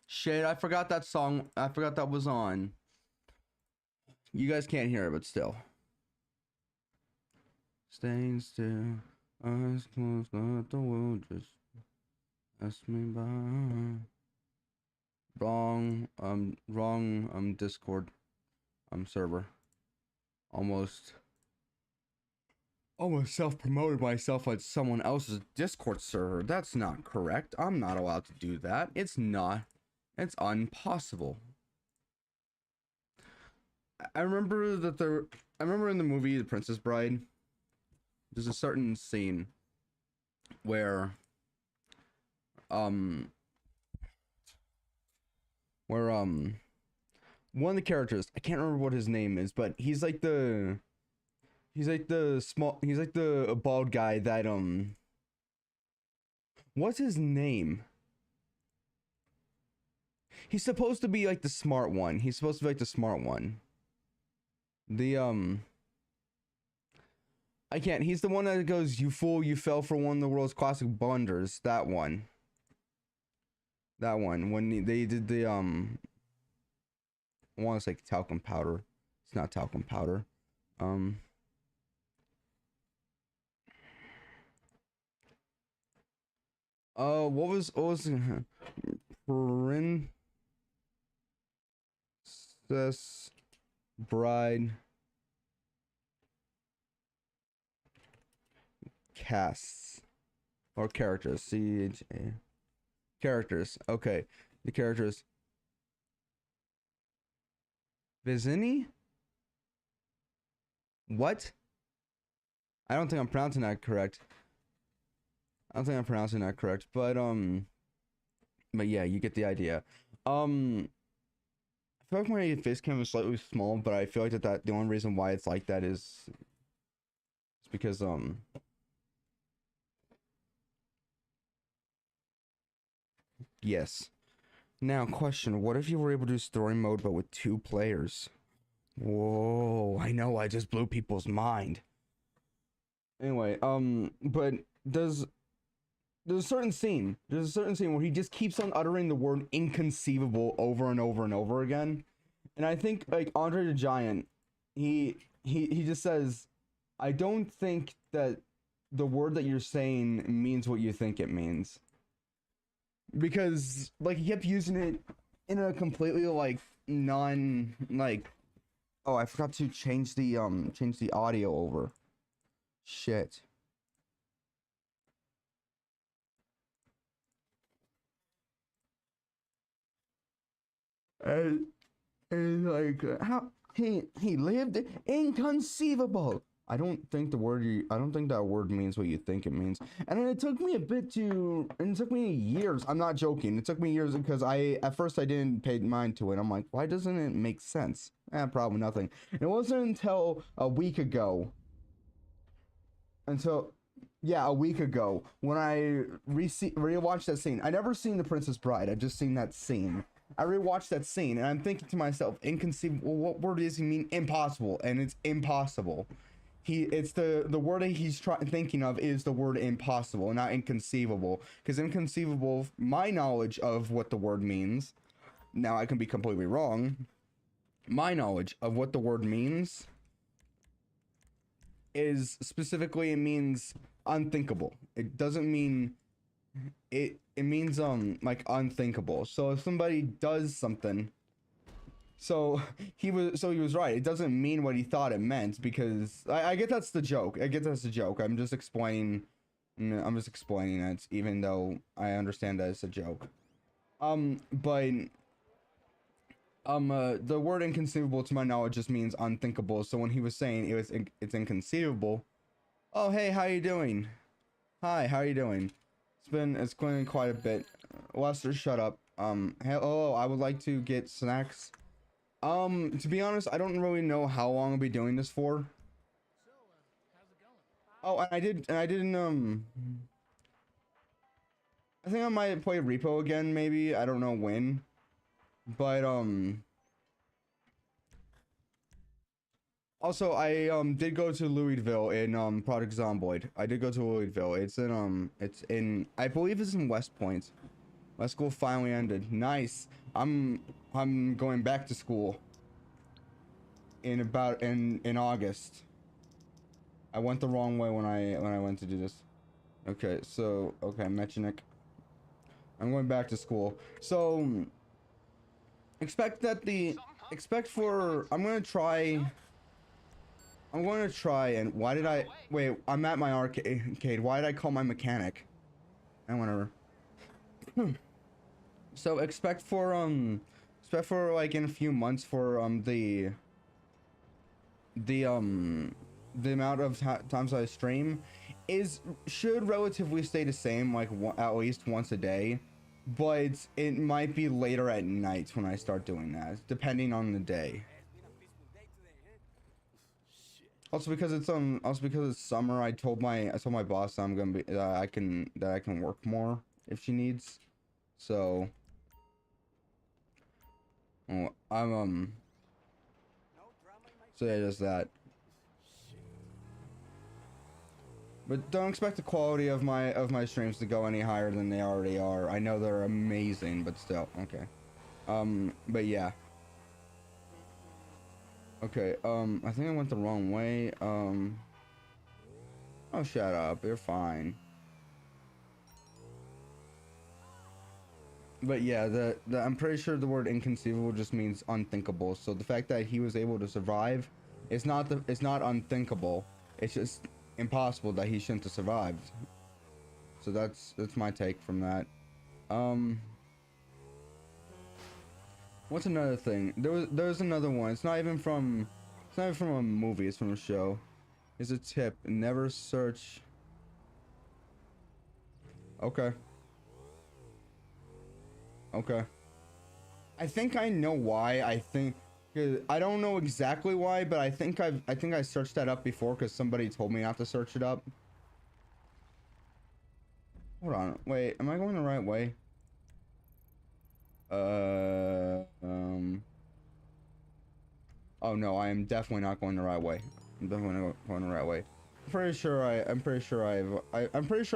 Shit, I forgot that song. I forgot that was on. You guys can't hear it, but still. Staying still, eyes closed, let the world just pass me by. Wrong, Discord, server. Almost self-promoted myself on someone else's Discord server. That's not correct. I'm not allowed to do that. It's impossible. I remember in the movie The Princess Bride, there's a certain scene where one of the characters, I can't remember what his name is, but he's like the bald guy that what's his name? He's supposed to be like the smart one. He's supposed to be like the smart one. I can't. He's the one that goes, "You fool, you fell for one of the world's classic blunders." That one. When they did the I want to say talcum powder. It's not talcum powder. What was Princess Bride casts or characters? CHA characters. Okay, the characters. Vizini? What? I don't think I'm pronouncing that correct. But yeah, you get the idea. I feel like my face cam is slightly small, but I feel like that the only reason why it's like that is it's because yes. Now question, what if you were able to do story mode but with 2 players? Whoa, I know I just blew people's mind. Anyway, but there's a certain scene where he just keeps on uttering the word inconceivable over and over and over again. And I think like Andre the Giant, he just says, I don't think that the word that you're saying means what you think it means. Because like he kept using it in a completely like non like, oh, I forgot to change the audio over. Shit. And like how he lived inconceivable. I don't think that word means what you think it means. And it took me years. I'm not joking. It took me years because at first I didn't pay mind to it. I'm like, why doesn't it make sense? Probably nothing. And it wasn't until a week ago. A week ago when I rewatched that scene. I never seen The Princess Bride. I've just seen that scene. I rewatched that scene and I'm thinking to myself, inconceivable. What word does he mean? Impossible, and it's impossible. It's the word that he's thinking of is the word impossible, not inconceivable. Because inconceivable, my knowledge of what the word means, now I can be completely wrong. My knowledge of what the word means is specifically it means unthinkable. It doesn't mean it means like unthinkable. So if somebody does something, so he was right. It doesn't mean what he thought it meant, because I get that's the joke. I'm just explaining it, even though I understand that it's a joke. But the word inconceivable to my knowledge just means unthinkable. So when he was saying it's inconceivable, oh hey, how you doing? Hi, how are you doing? It's going quite a bit. Lester, shut up. Hello, I would like to get snacks. To be honest, I don't really know how long I'll be doing this for. Oh, and I didn't, I think I might play Repo again, maybe. I don't know when. But, Also, I did go to Louisville in Project Zomboid. I did go to Louisville. It's in I believe it's in West Point. My school finally ended. Nice. I'm going back to school in August. I went the wrong way when I went to do this. Okay, so okay, Mechanik. I'm going back to school. So expect that the expect for I'm going to try and why did I wait, I'm at my arcade. Why did I call my mechanic? And whatever. So expect for like in a few months for the amount of times I stream should relatively stay the same, like at least once a day, but it might be later at night when I start doing that, depending on the day. Also because it's summer, I told my boss I'm gonna be that I can work more if she needs. So I'm so yeah, just that. But don't expect the quality of my streams to go any higher than they already are. I know they're amazing, but still, okay. But yeah. Okay, I think I went the wrong way. Oh, shut up. You're fine. But yeah, I'm pretty sure the word inconceivable just means unthinkable. So the fact that he was able to survive, it's not unthinkable. It's just impossible that he shouldn't have survived. So that's my take from that. What's another thing? There's another one. It's not even from a movie. It's from a show. Here's a tip: never search. Okay. Okay. I think I know why. I don't know exactly why, but I think I searched that up before because somebody told me not to search it up. Hold on. Wait, am I going the right way? Oh no, I am definitely not going the right way. I'm definitely not going the right way. I'm pretty sure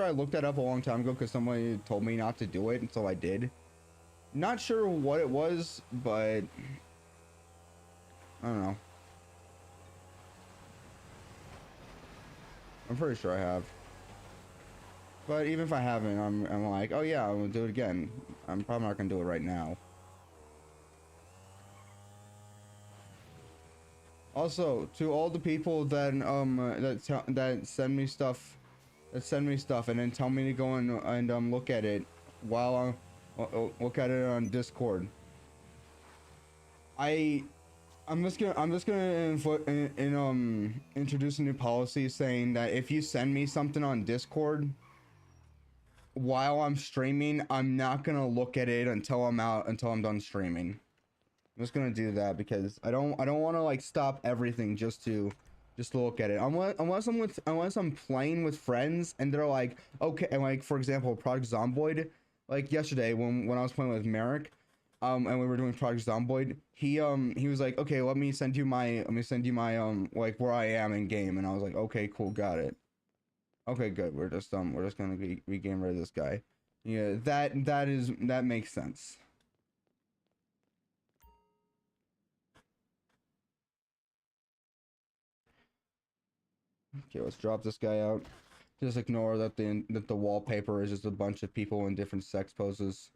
I looked that up a long time ago because somebody told me not to do it, and so I did. Not sure what it was, but I don't know. I'm pretty sure I have. But even if I haven't, I'm like, oh yeah, I'm gonna do it again. I'm probably not gonna do it right now. Also, to all the people that send me stuff and then tell me to go and look at it while I look at it on Discord. I'm just gonna introduce a new policy saying that if you send me something on Discord while I'm streaming, I'm not gonna look at it until I'm done streaming. I'm just gonna do that because I don't want to like stop everything just to look at it unless I'm playing with friends and they're like, okay, and like for example Project Zomboid, like yesterday when I was playing with Merrick, and we were doing Project Zomboid, he was like, okay, let me send you my like where I am in game, and I was like, okay, cool, got it. Okay, good. We're just gonna be game rid of this guy. Yeah, that makes sense. Okay, let's drop this guy out. Just ignore that the wallpaper is just a bunch of people in different sex poses.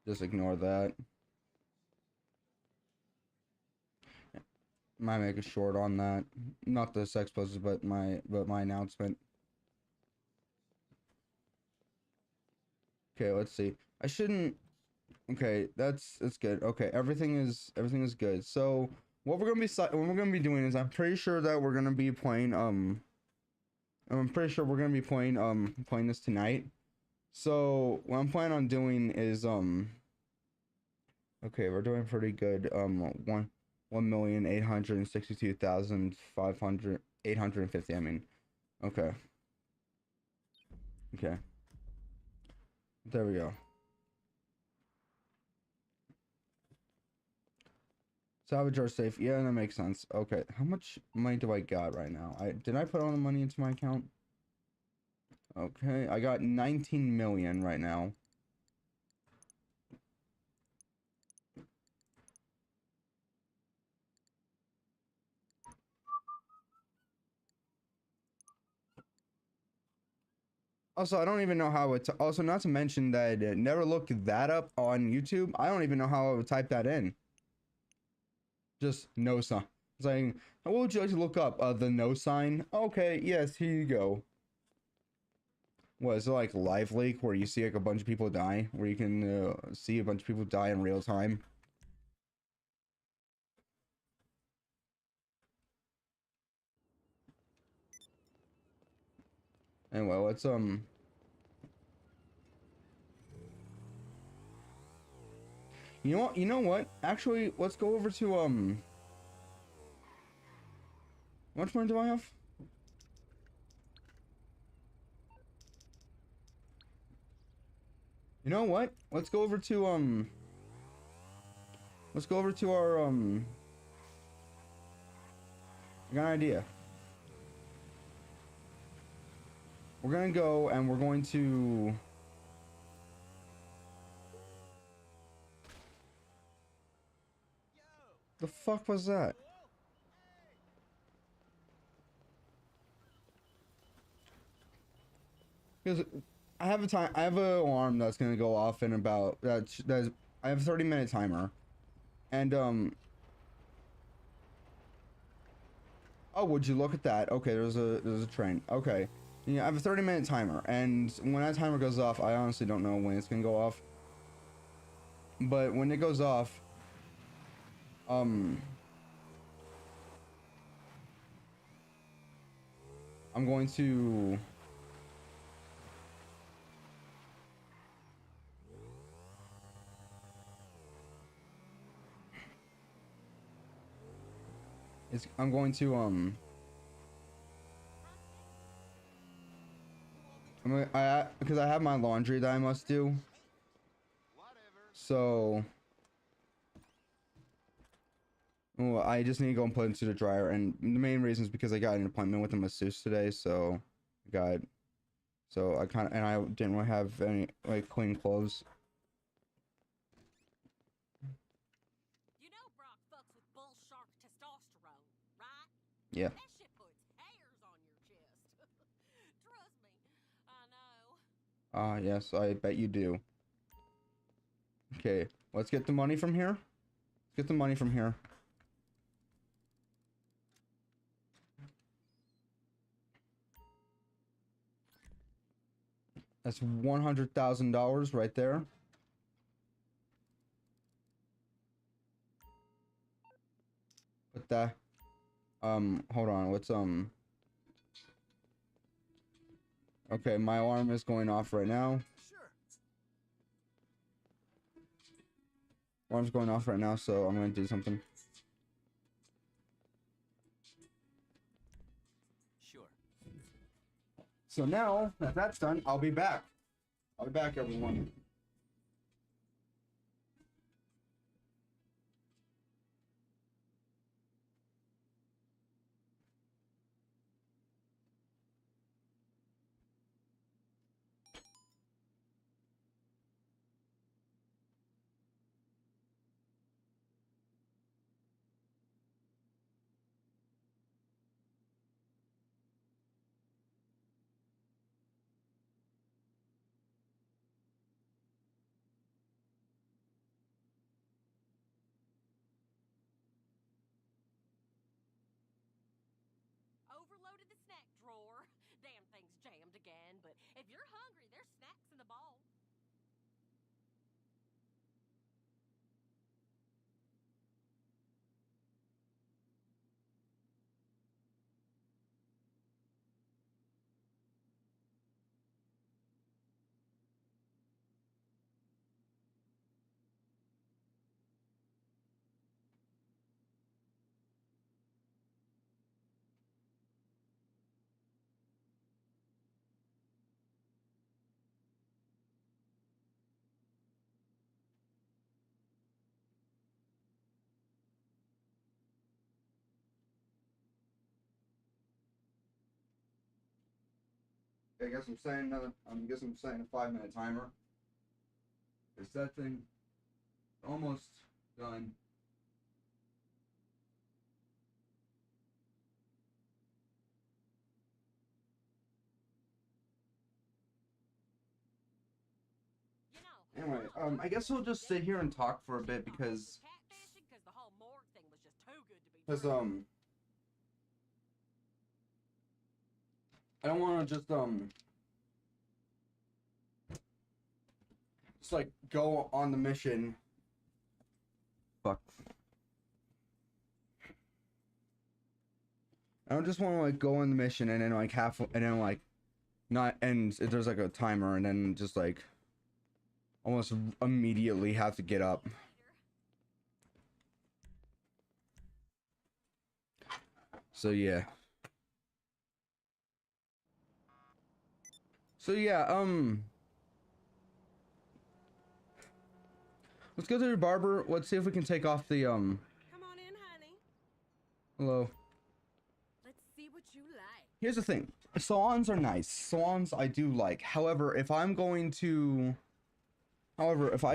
Just ignore that. Might make a short on that. Not the sex poses, but my announcement. Okay, let's see. I shouldn't. Okay, that's good. Okay, everything is good. So what we're gonna be doing is I'm pretty sure that we're gonna be playing I'm pretty sure we're gonna be playing this tonight. So what I'm planning on doing is okay, we're doing pretty good. 1,862,850. I mean, okay, okay, there we go. Salvage are safe. Yeah, that makes sense. Okay, how much money do I got right now? Did I put all the money into my account? Okay, I got 19 million right now. Also, I don't even know how it. Also, not to mention that never looked that up on YouTube. I don't even know how I would type that in. Just no sign. Saying, what would you like to look up? The no sign. Okay, yes, here you go. What is it like Live Leak where you see like a bunch of people die, where you can see a bunch of people die in real time? Anyway, let's You know what? You know what? Actually, let's go over to how much money do I have? You know what? Let's go over to let's go over to our I got an idea. We're gonna go and we're going to the fuck was that? Because I have a time, I have an alarm that's gonna go off in about that's I have a 30-minute timer, and oh, would you look at that? Okay, there's a train. Okay, yeah, I have a 30-minute timer, and when that timer goes off, I honestly don't know when it's gonna go off, but when it goes off, I'm going to. I'm going to because I have my laundry that I must do. So well, I just need to go and put it into the dryer, and the main reason is because I got an appointment with a masseuse today, so I kind of, and I didn't really have any like clean clothes. You know Brock fucks with bull shark testosterone, right? Yeah. That shit puts hairs on your chest. Trust me, I know. Ah, yes, I bet you do. Okay, let's get the money from here. Let's get the money from here. That's $100,000 right there. Put that. Hold on. Let's Okay, my alarm is going off right now. Alarm's going off right now, so I'm gonna do something. Sure. So now that that's done, I'll be back. I'll be back, everyone. I guess I'm setting another. I guess I'm setting a 5-minute timer. Is that thing almost done? You know, Anyway, I guess we'll just sit here and talk for a bit because, catfishing because the whole morgue thing was just too good to be because true. I don't want to just like go on the mission. Fuck. I don't just want to like go on the mission and then like and then like not end. There's like a timer and then just like almost immediately have to get up. So yeah. So yeah, let's go to the barber. Let's see if we can take off the Come on in, honey. hello. Let's see what you like. Here's the thing. Salons are nice. Salons I do like. However, if I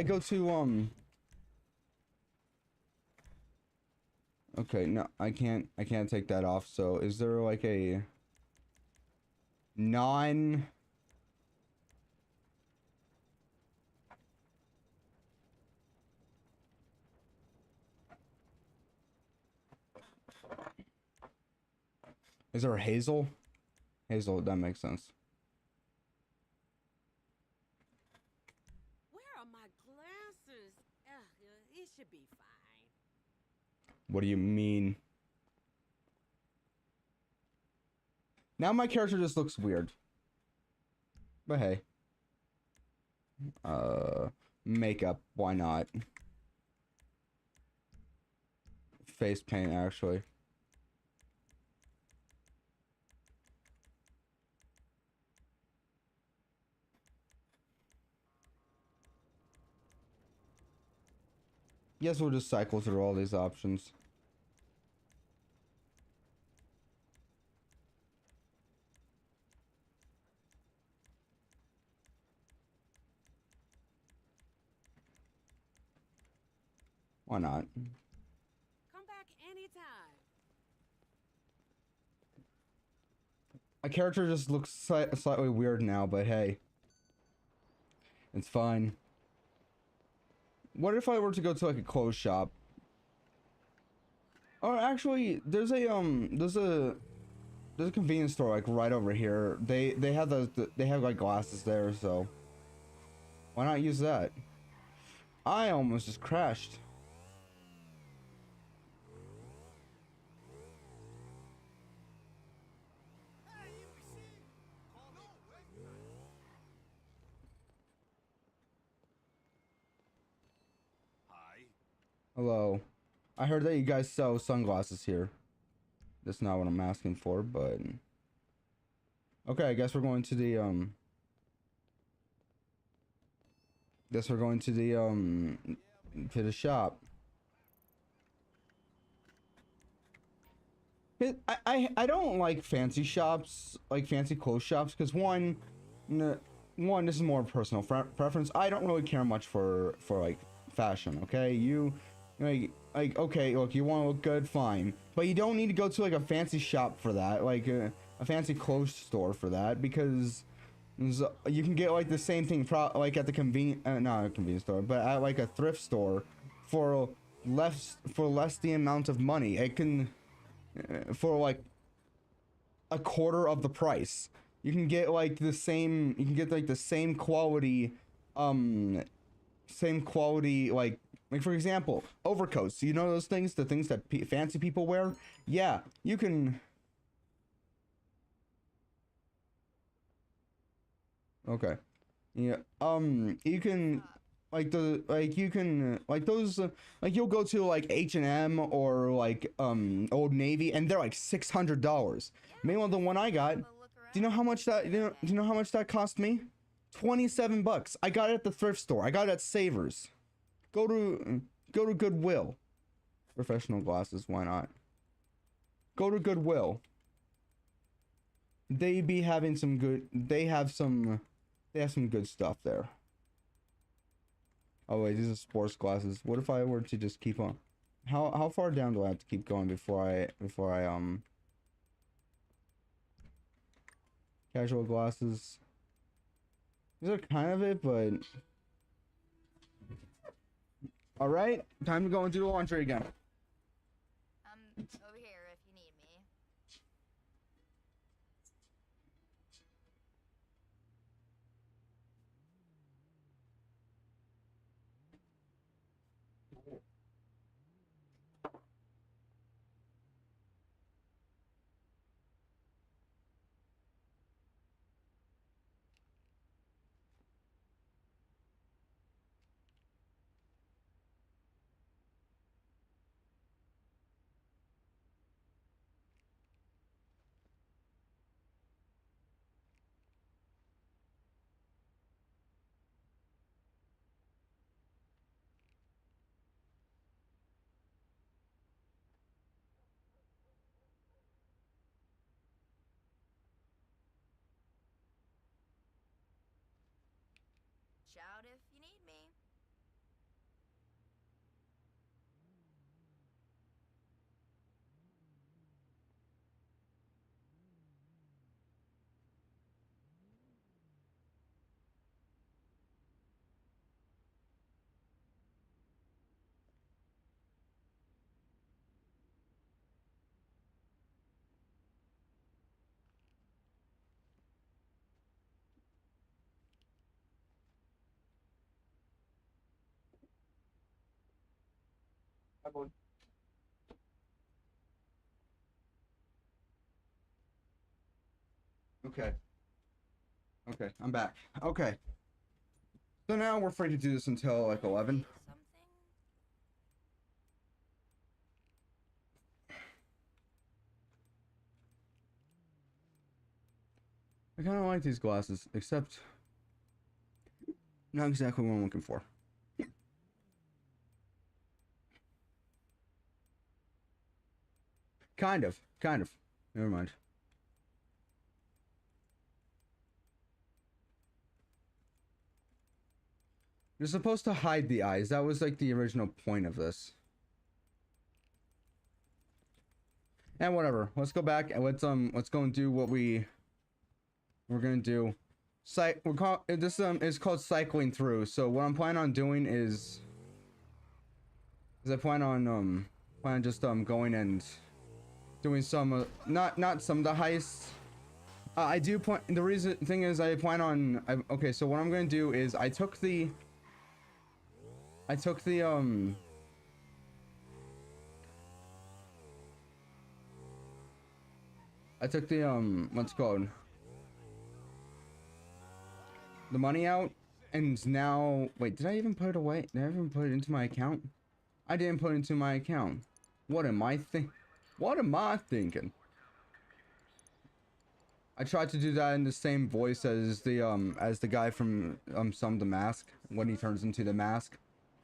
go to okay, no, I can't take that off. So, is there like a non Is there a Hazel? Hazel, that makes sense. Where are my glasses? Ugh, it should be fine. What do you mean? Now my character just looks weird. But hey. Makeup, why not? Face paint, actually. Yes, we'll just cycle through all these options. Why not? Come back anytime. My character just looks slightly weird now, but hey. It's fine. What if I were to go to like a clothes shop? Or actually, there's a convenience store like right over here. They have they have like glasses there, so why not use that? I almost just crashed. Hi. Hello. I heard that you guys sell sunglasses here. That's not what I'm asking for, but okay, I guess we're going to the to the shop. I don't like fancy shops, like fancy clothes shops, because one, this is more personal preference. I don't really care much for like fashion. Okay, you like okay, look, you want to look good, fine, but you don't need to go to like a fancy shop for that, like a fancy clothes store for that, because you can get like the same thing like at the not a convenience store, but at like a thrift store for less the amount of money. It can for like a quarter of the price. You can get like the same. You can get like the same quality, like for example, overcoats. You know those things, the things that fancy people wear. Yeah, you can. Okay. Yeah. You can like those like you'll go to like H&M or like Old Navy and they're like $600. Meanwhile, the one I got, do you know how much that do you know how much that cost me? $27. I got it at the thrift store. I got it at Savers. Go to Goodwill. Professional glasses, why not? Go to Goodwill. they be having some good. They have some good stuff there. Oh wait, these are sports glasses. What if I were to just keep on? How far down do I have to keep going before I casual glasses? These are kind of it, but all right, time to go and do the laundry again. Over here if you need me. Shout if you need me. Okay. Okay, I'm back. Okay. So now we're free to do this until like 11. Something? I kind of like these glasses, except not exactly what I'm looking for. Kind of. Never mind. You're supposed to hide the eyes. That was like the original point of this. And whatever. Let's go back and let's go and do what we're gonna do. This is called cycling through. So what I'm planning on doing is I plan on just going and doing some not some of the heists. I do plan. The thing is I plan on. Okay, so what I'm gonna do is I took the what's it called? The money out, and now wait, did I even put it away? Did I even put it into my account? I didn't put it into my account. What am I thinking? I tried to do that in the same voice as the guy from some the mask when he turns into the mask.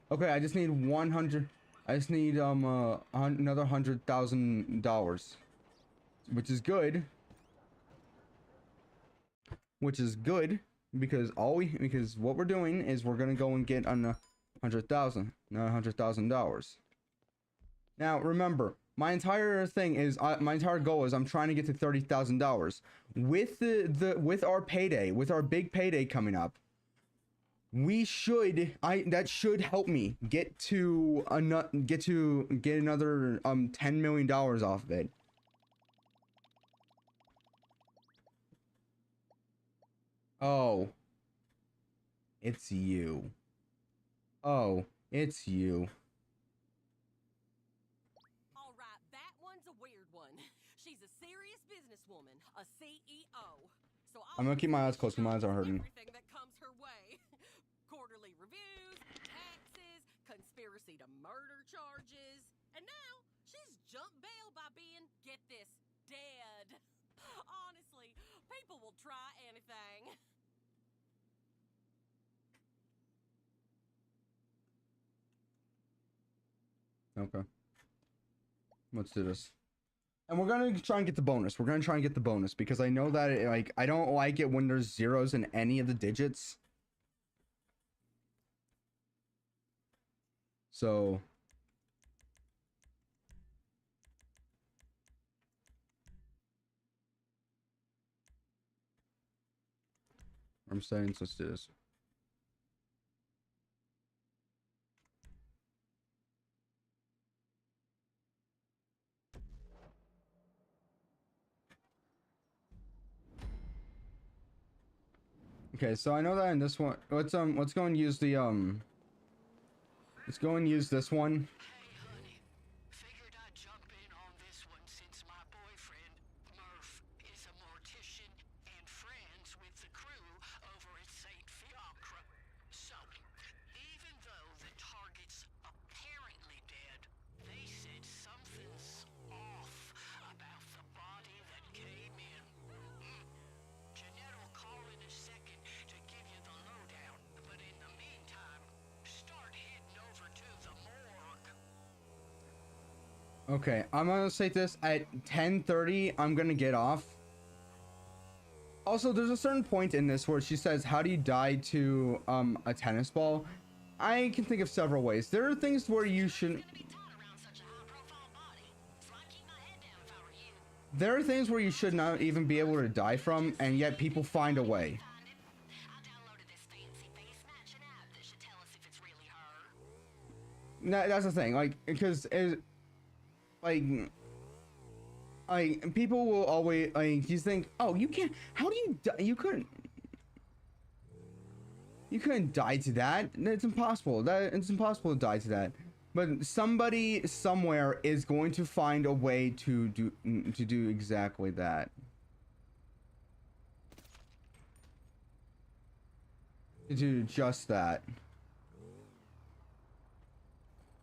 Okay, I just need 100. I just need another $100,000, which is good. Because what we're doing is we're gonna go and get on $100,000. Now remember, my entire thing is my entire goal is I'm trying to get to $30,000 with with our payday, with our big payday coming up. That should help me get another $10 million off of it. Oh, it's you. Oh, it's you. All right, that one's a weird one. She's a serious businesswoman, a CEO. So I'm gonna keep my eyes closed. My eyes are hurting. everything that comes her way. Quarterly reviews, taxes, conspiracy to murder charges, and now she's jumped bail by being, get this, dead. Honestly, people will try anything. Okay. Let's do this. And we're gonna try and get the bonus. We're gonna try and get the bonus because I know that like I don't like it when there's zeros in any of the digits. So I'm saying so let's do this. Okay, so I know that in this one, let's go and use the let's go and use this one. Hey, honey. Figured I'd jump in on this one since my boyfriend, Murph, is a mortician and friends with the crew over at St. Fiacre. So, even though the target's apparently dead, they said something's off about the body that came in. Jeanette will call in a second to give you the lowdown, but in the meantime, start heading over to the morgue. Okay, I'm gonna say this at 10:30. I'm gonna get off. Also, there's a certain point in this where she says, "How do you die to a tennis ball?" I can think of several ways. There are things where you shouldn't. Gonna be taught around such a high-profile body. So I'd keep my head down if I were you. There are things where you should not even be able to die from, and yet people find a way. Find it. I downloaded this fancy face matching app that should tell us if it's really her. That's the thing, like, because it, like people will always like you think, oh, you can't. How do you die? You couldn't die to that. It's impossible. It's impossible to die to that. But somebody somewhere is going to find a way to do exactly that. To do just that.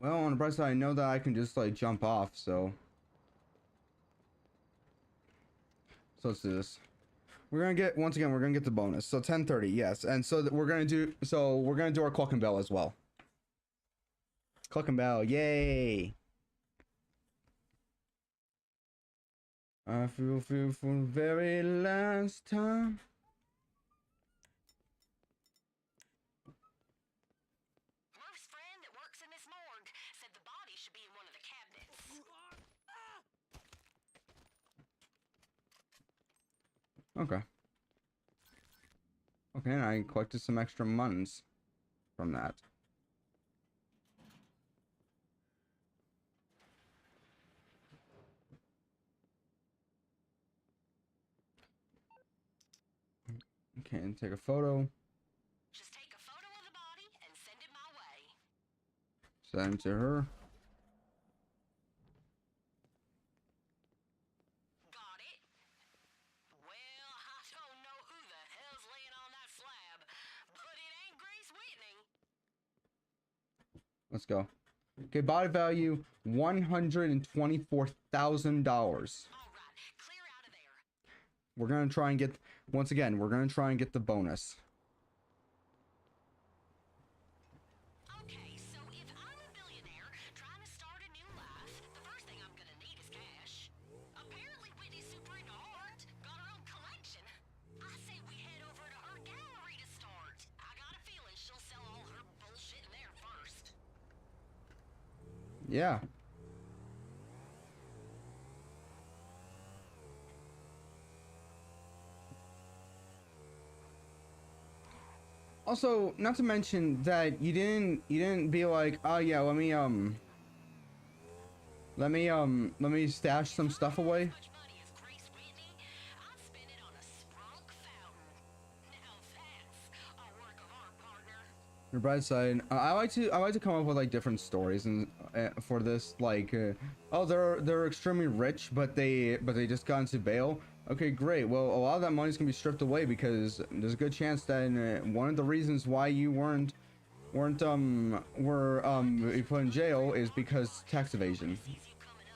Well, on the bright side, I know that I can just like jump off, so let's do this. We're gonna get, once again, we're gonna get the bonus. So 10:30, yes, and so that we're gonna do our clock and bell as well. Clock and bell, yay! I feel for the very last time. Murph's friend that works in this morgue said the body should be in one of the cabinets. Okay. Okay, and I collected some extra muns from that. Okay, and take a photo. Just take a photo of the body and send it my way. Send to her. Got it? Well, I don't know who the hell's laying on that slab, but it ain't Grace Whitney. Let's go. Okay, body value $124,000. All right, clear out of there. We're gonna try and get, once again, we're gonna try and get the bonus. Okay, so if I'm a billionaire trying to start a new life, the first thing I'm gonna need is cash. Apparently Whitney's super into art, got her own collection. I say we head over to her gallery to start. I got a feeling she'll sell all her bullshit in there first. Yeah. Also, not to mention that you didn't be like, oh yeah, let me stash some stuff away. Much money as Grace Whitney, I'd spend it on a sprunk fountain. Now that's a work of art, partner. Your bright side. I like to come up with like different stories and for this, like, oh, they're extremely rich, but they just got into bail. Okay, great. Well, a lot of that money's gonna be stripped away because there's a good chance that one of the reasons why you were put in jail is because tax evasion. Sees you coming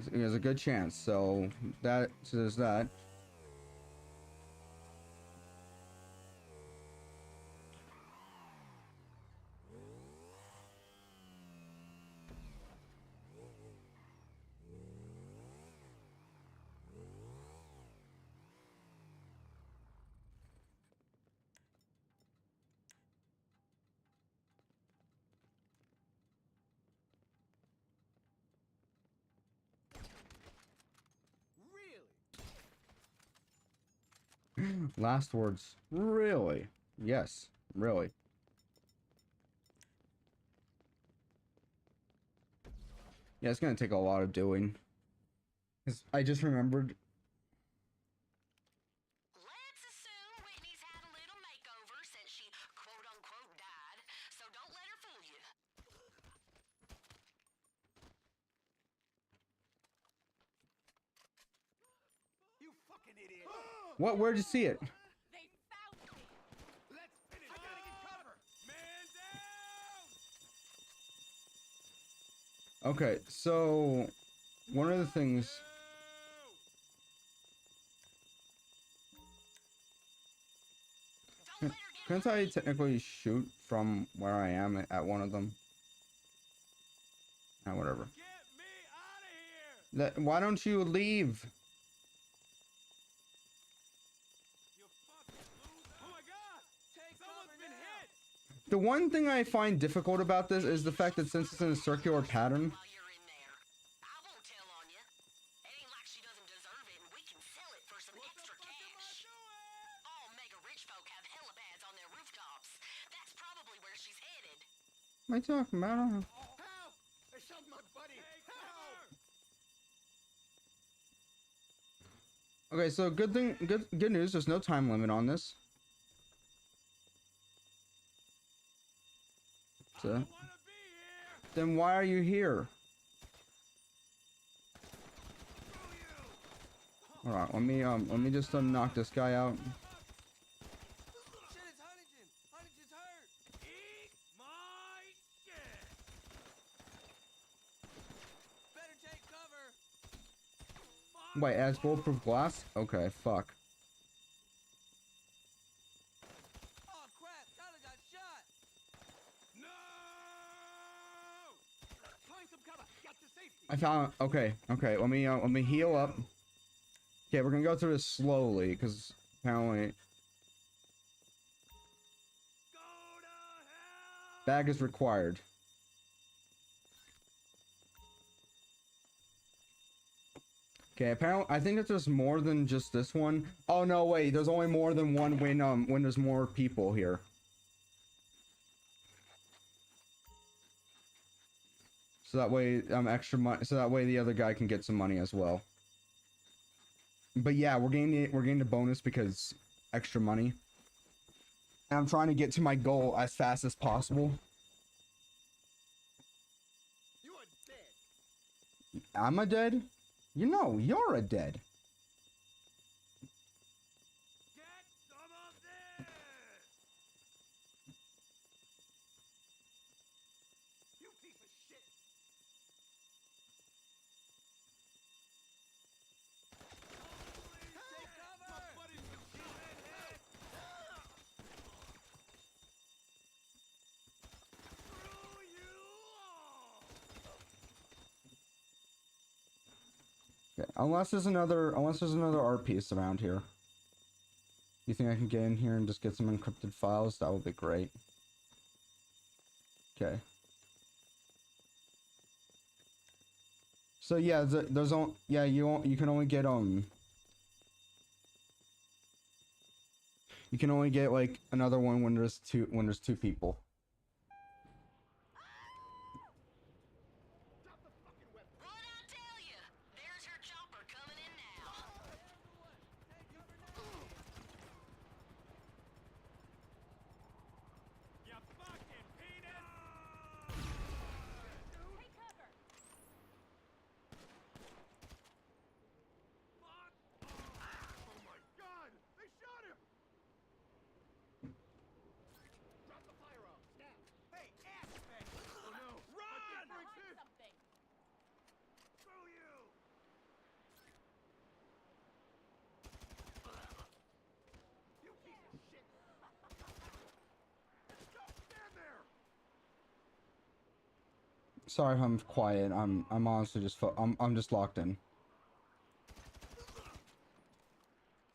up. There's a good chance. So there's that. Last words. Really? Yes, really. Yeah, it's gonna take a lot of doing. 'Cause I just remembered. Let's assume Whitney's had a little makeover since she quote-unquote died, so don't let her fool you. You fucking idiot! What? Where'd you see it? They found me. Let's finish! I gotta get cover! Man down! Okay, so one of the things. Don't let her get Couldn't I technically shoot from where I am at one of them? Ah, whatever. Get me out of here! Why don't you leave? You fucking loser! Oh my god! Someone's been hit! The one thing I find difficult about this is the fact that since it's in a circular pattern, while you're in there. I won't tell on you. It ain't like she doesn't deserve it, and we can sell it for some extra cash. All mega rich folk have helipads on their rooftops. That's probably where she's headed. what am I talking about? I don't know. Help! They shot my buddy! Help! Okay, so good news. There's no time limit on this. So, I don't wanna be here! then why are you here? Screw you! All right, let me just knock this guy out. Shit, it's Huntington! Huntington's hurt! Eat my shit! Better take cover! Fuck! Wait, as bulletproof glass? Okay, fuck. Oh crap! Tyler got shot! No! Find some cover! Got to safety! I found. Okay, okay. Let me heal up. Okay, we're gonna go through this slowly because apparently Go to hell! bag is required. Okay, apparently I think that there's more than just this one. Oh no, wait, there's only more than one when there's more people here. So that way extra money, so that way the other guy can get some money as well. But yeah, we're getting the bonus because extra money. And I'm trying to get to my goal as fast as possible. You are dead! I'm a dead? You know, you're a dead. Get some of this! You piece of shit! Take cover! My buddy's been shot in head! Screw you all! Okay, unless there's another art piece around here. You think I can get in here and just get some encrypted files? That would be great. Okay. So yeah, there's only you can only get you can only get like another one when there's two people. What'd I tell you? There's her chopper coming in now. You fucking peanut! Take cover. Fuck! Oh my god! They shot him! Drop the firearm! Snap! Hey, ass man! Oh no! Run! Behind something. Screw you! You piece of shit! Go! Stand there! Sorry if I'm quiet. I'm honestly just I'm just locked in.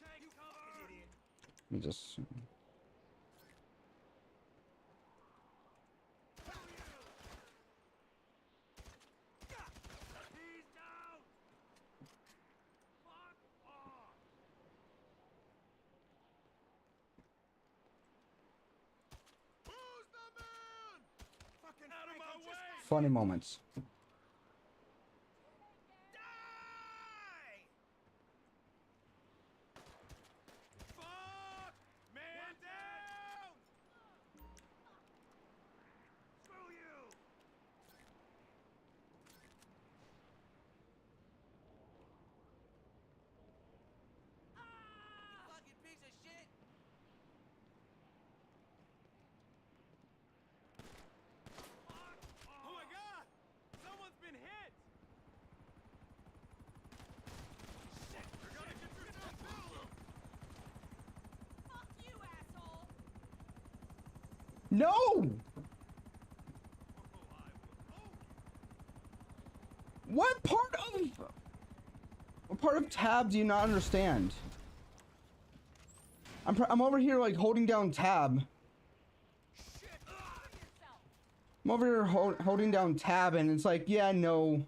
Take cover! Idiot! Let me just. He's down! Fuck off! funny moments. Die! Fuck! Man down! Screw you! You fucking piece of shit! Oh my god! Someone's been hit! Shit! We're gonna get through some too! Fuck you, asshole! No! What part of tab do you not understand? I'm over here like holding down tab. I'm over here holding down tab and it's like, yeah, no.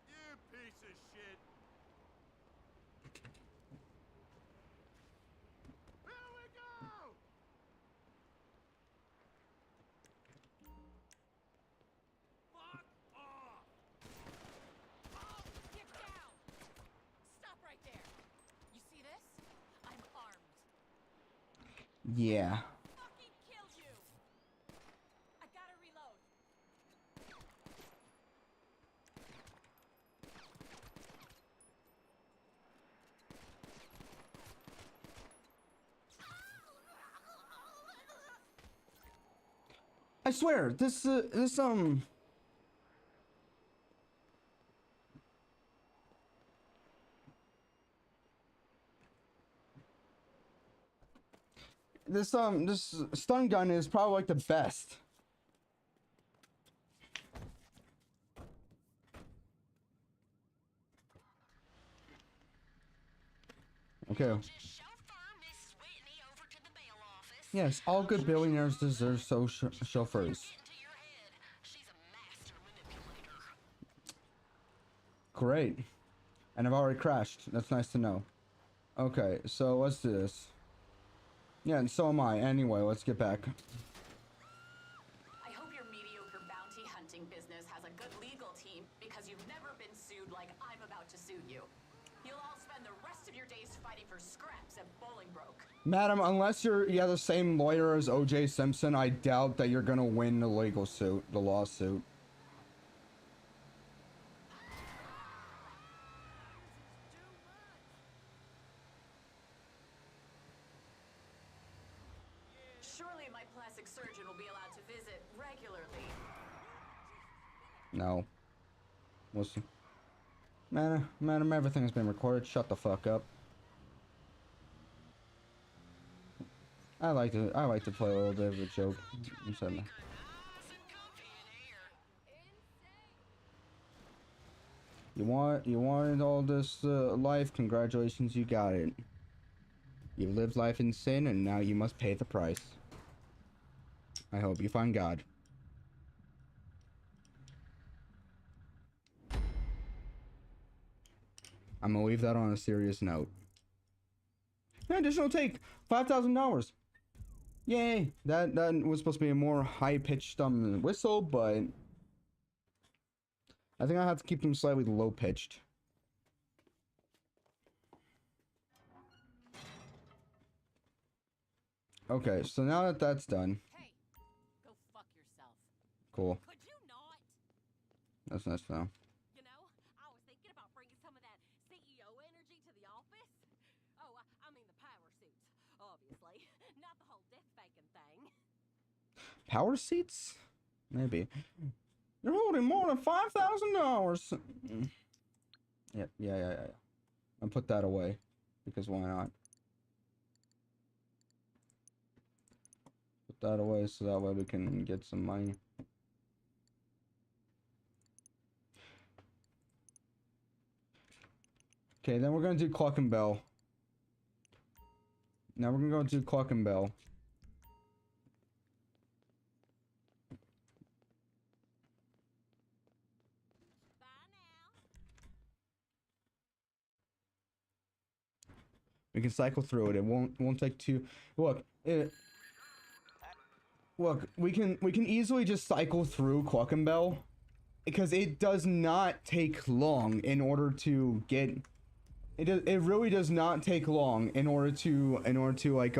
You piece of shit! Here we go! Fuck off! Oh, get down! Stop right there. You see this? I'm armed. Yeah. Fucking kill you! I gotta reload. I swear, this this stun gun is probably like the best. Okay. Just chauffeur Miss Whitney over to the bail office. Yes, all good billionaires deserve chauffeurs. Into your head. She's a master manipulator. Great. And I've already crashed. That's nice to know. Okay, so let's do this. Yeah, and so am I. Anyway, let's get back. I hope your mediocre bounty hunting business has a good legal team because you've never been sued like I'm about to sue you. You'll all spend the rest of your days fighting for scraps at Bolingbroke. Madam, unless you have the same lawyer as O.J. Simpson, I doubt that you're gonna win the lawsuit. Surely my plastic surgeon will be allowed to visit regularly. No. Listen. Madam, everything's been recorded. Shut the fuck up. I like to play a little bit of a joke. I'm sorry. Nice and comfy in here. You wanted all this life. Congratulations, you got it. You lived life in sin, and now you must pay the price. I hope you find God. I'm gonna leave that on a serious note. An additional take, $5,000. Yay! That was supposed to be a more high-pitched whistle, but I think I have to keep them slightly low-pitched. Okay, so now that that's done, Hey, go fuck yourself. cool. Could you not? That's nice to know. You know, I was thinking about bringing some of that CEO energy to the office. Oh, I mean the power suits, obviously. Not the whole death faking thing. Power seats? Maybe. You're holding more than $5,000. Yeah. And put that away, because why not? Put that away so that way we can get some money. Okay, then we're gonna do clock and bell. Now we're gonna go do clock and bell. Bye now. We can cycle through it. It won't take too. Look, Look, we can easily just cycle through Quackenbell because it does not take long in order to get it really does not take long in order to like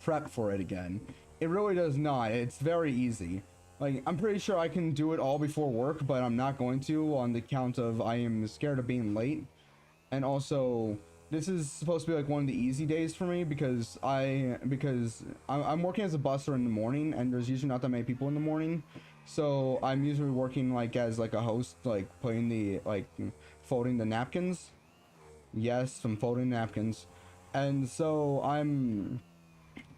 prep for it again. It really does not. It's very easy. Like, I'm pretty sure I can do it all before work, but I'm not going to on the count of I am scared of being late. And also, this is supposed to be like one of the easy days for me because I'm working as a busser in the morning, and there's usually not that many people in the morning. So I'm usually working like as like a host, like putting the like folding the napkins. Yes, I'm folding napkins. And so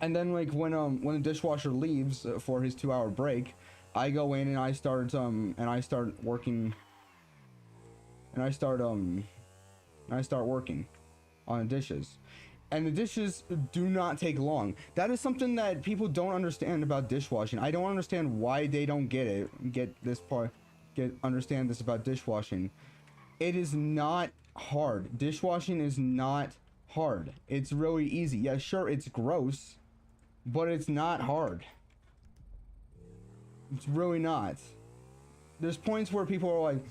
and then like when the dishwasher leaves for his 2-hour break, I go in and I start working and I start working on the dishes. And the dishes do not take long. That is something that people don't understand about dishwashing. I don't understand why they don't understand this about dishwashing. It is not hard. Dishwashing is not hard. It's really easy. Yeah, sure, it's gross, but it's not hard. It's really not. There's points where people are like,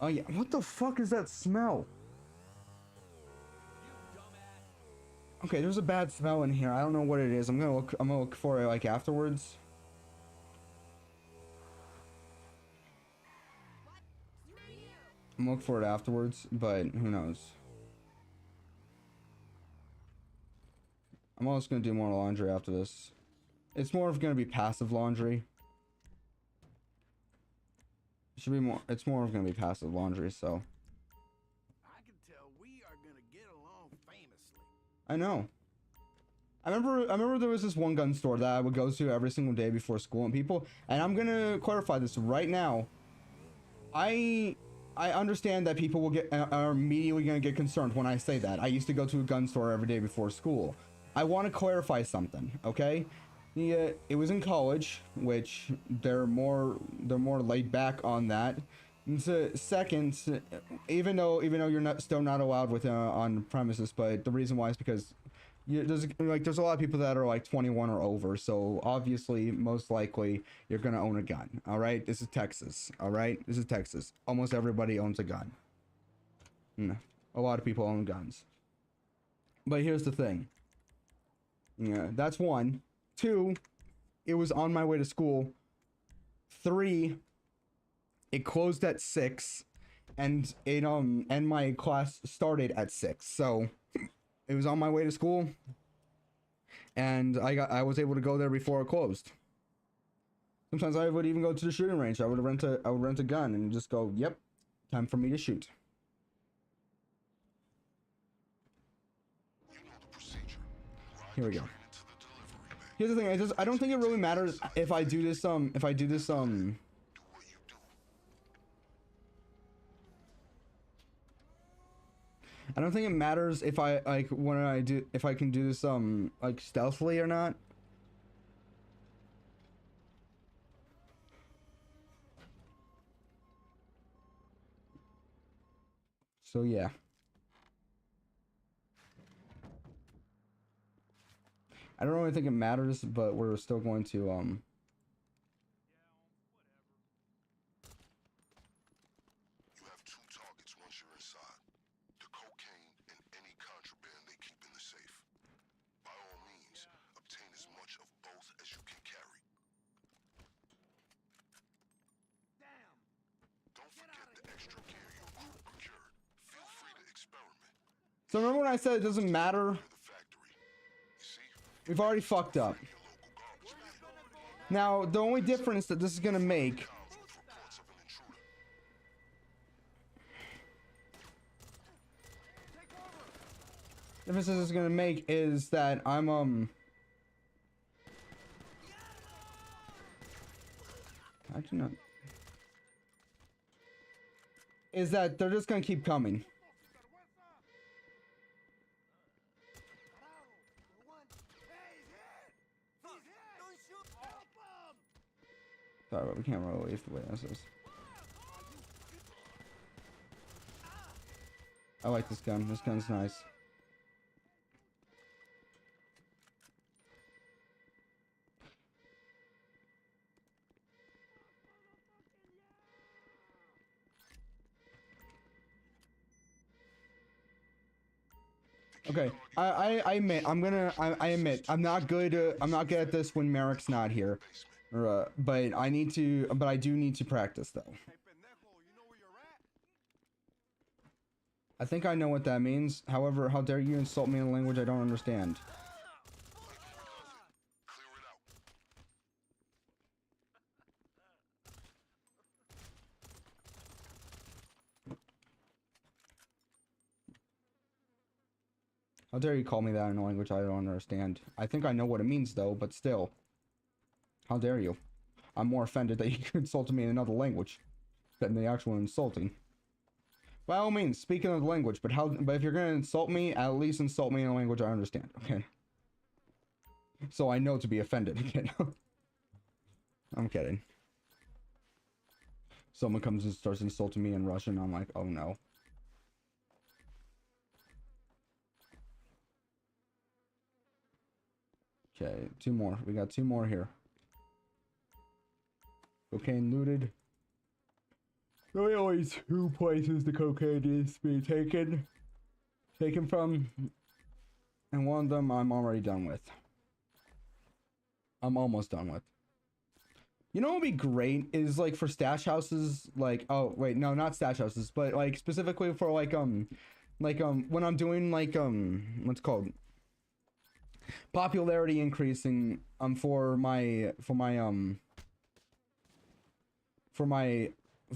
oh yeah, what the fuck is that smell? Okay, there's a bad smell in here. I don't know what it is. I'm gonna look for it like afterwards. I'm gonna look for it afterwards, but who knows? I'm also gonna do more laundry after this. It's more of gonna be passive laundry. It should be more. It's more of gonna be passive laundry. So. I can tell we are gonna get along famously. I know. I remember there was this one gun store that I would go to every single day before school, and I'm gonna clarify this right now. I understand that people are immediately gonna get concerned when I say that. I used to go to a gun store every day before school. I want to clarify something, okay? Yeah, it was in college, which they're more laid back on that. And so, second, even though you're still not allowed with on premises, but the reason why is because there's a lot of people that are like 21 or over, so obviously most likely you're gonna own a gun. All right, this is Texas. All right, this is Texas. Almost everybody owns a gun. A lot of people own guns. But here's the thing. Yeah, that's one. 2, it was on my way to school. 3, it closed at 6, and my class started at 6. So it was on my way to school, and I was able to go there before it closed. Sometimes I would even go to the shooting range. I would rent a gun and just go, yep, time for me to shoot. Here we go. Here's the thing, I don't think it really matters if I do this I don't think it matters if I if I can do this like stealthily or not. So yeah. I don't really think it matters, but we're still going to You have 2 targets once you're inside. The cocaine and any contraband they keep in the safe. By all means, obtain as much of both as you can carry. Damn! Don't forget the extra gear your crew procured. Feel free to experiment. So remember when I said it doesn't matter? We've already fucked up. Now, the only difference that this is gonna make is that I'm I do not is that they're just gonna keep coming. Sorry, but we can't roll away the way this is. I like this gun. This gun's nice. Okay, I admit I admit I'm not good at this when Merrick's not here, but I do need to practice though. Hey, pendejo, you know where you're at? I think I know what that means. However, how dare you insult me in a language I don't understand? Clear it out. How dare you call me that in a language I don't understand? I think I know what it means though, but still. How dare you? I'm more offended that you insulted me in another language than the actual insulting. By all means, speak another language, but if you're gonna insult me, at least insult me in a language I understand, okay? So I know to be offended again. I'm kidding. Someone comes and starts insulting me in Russian, I'm like, oh no. Okay, 2 more. We got 2 more here. Cocaine looted. There are only 2 places the cocaine needs to be taken from. And one of them I'm already done with. I'm almost done with. You know what would be great is like for stash houses, like, oh wait, no, not stash houses, but like specifically for like when I'm doing like what's it called, popularity increasing for my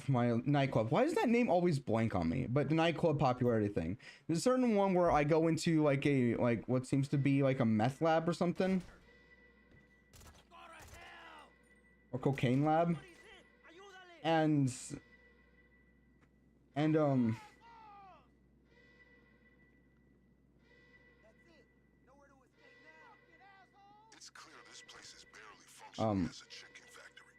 nightclub. Why does that name always blank on me? But the nightclub popularity thing. There's a certain one where I go into like what seems to be like a meth lab or something. Or cocaine lab. And That's it. Nowhere to escape now. Fucking asshole. It's clear this place is barely functioning as a chicken factory.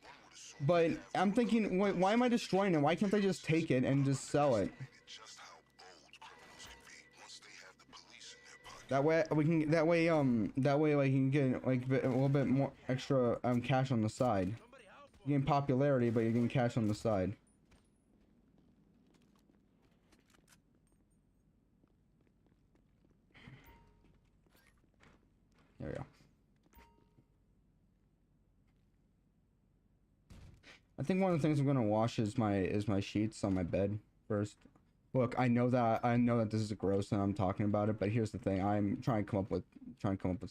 One would assume but I'm thinking, why am I destroying it? Why can't I just take it and just sell it? just how bold criminals can be once they have the police in their pocket. That way we can like you can get like a little bit more extra cash on the side. You're getting popularity, but you're getting cash on the side. There we go. I think one of the things I'm gonna wash is my sheets on my bed first. Look, I know that this is gross and I'm talking about it, but here's the thing: I'm trying to come up with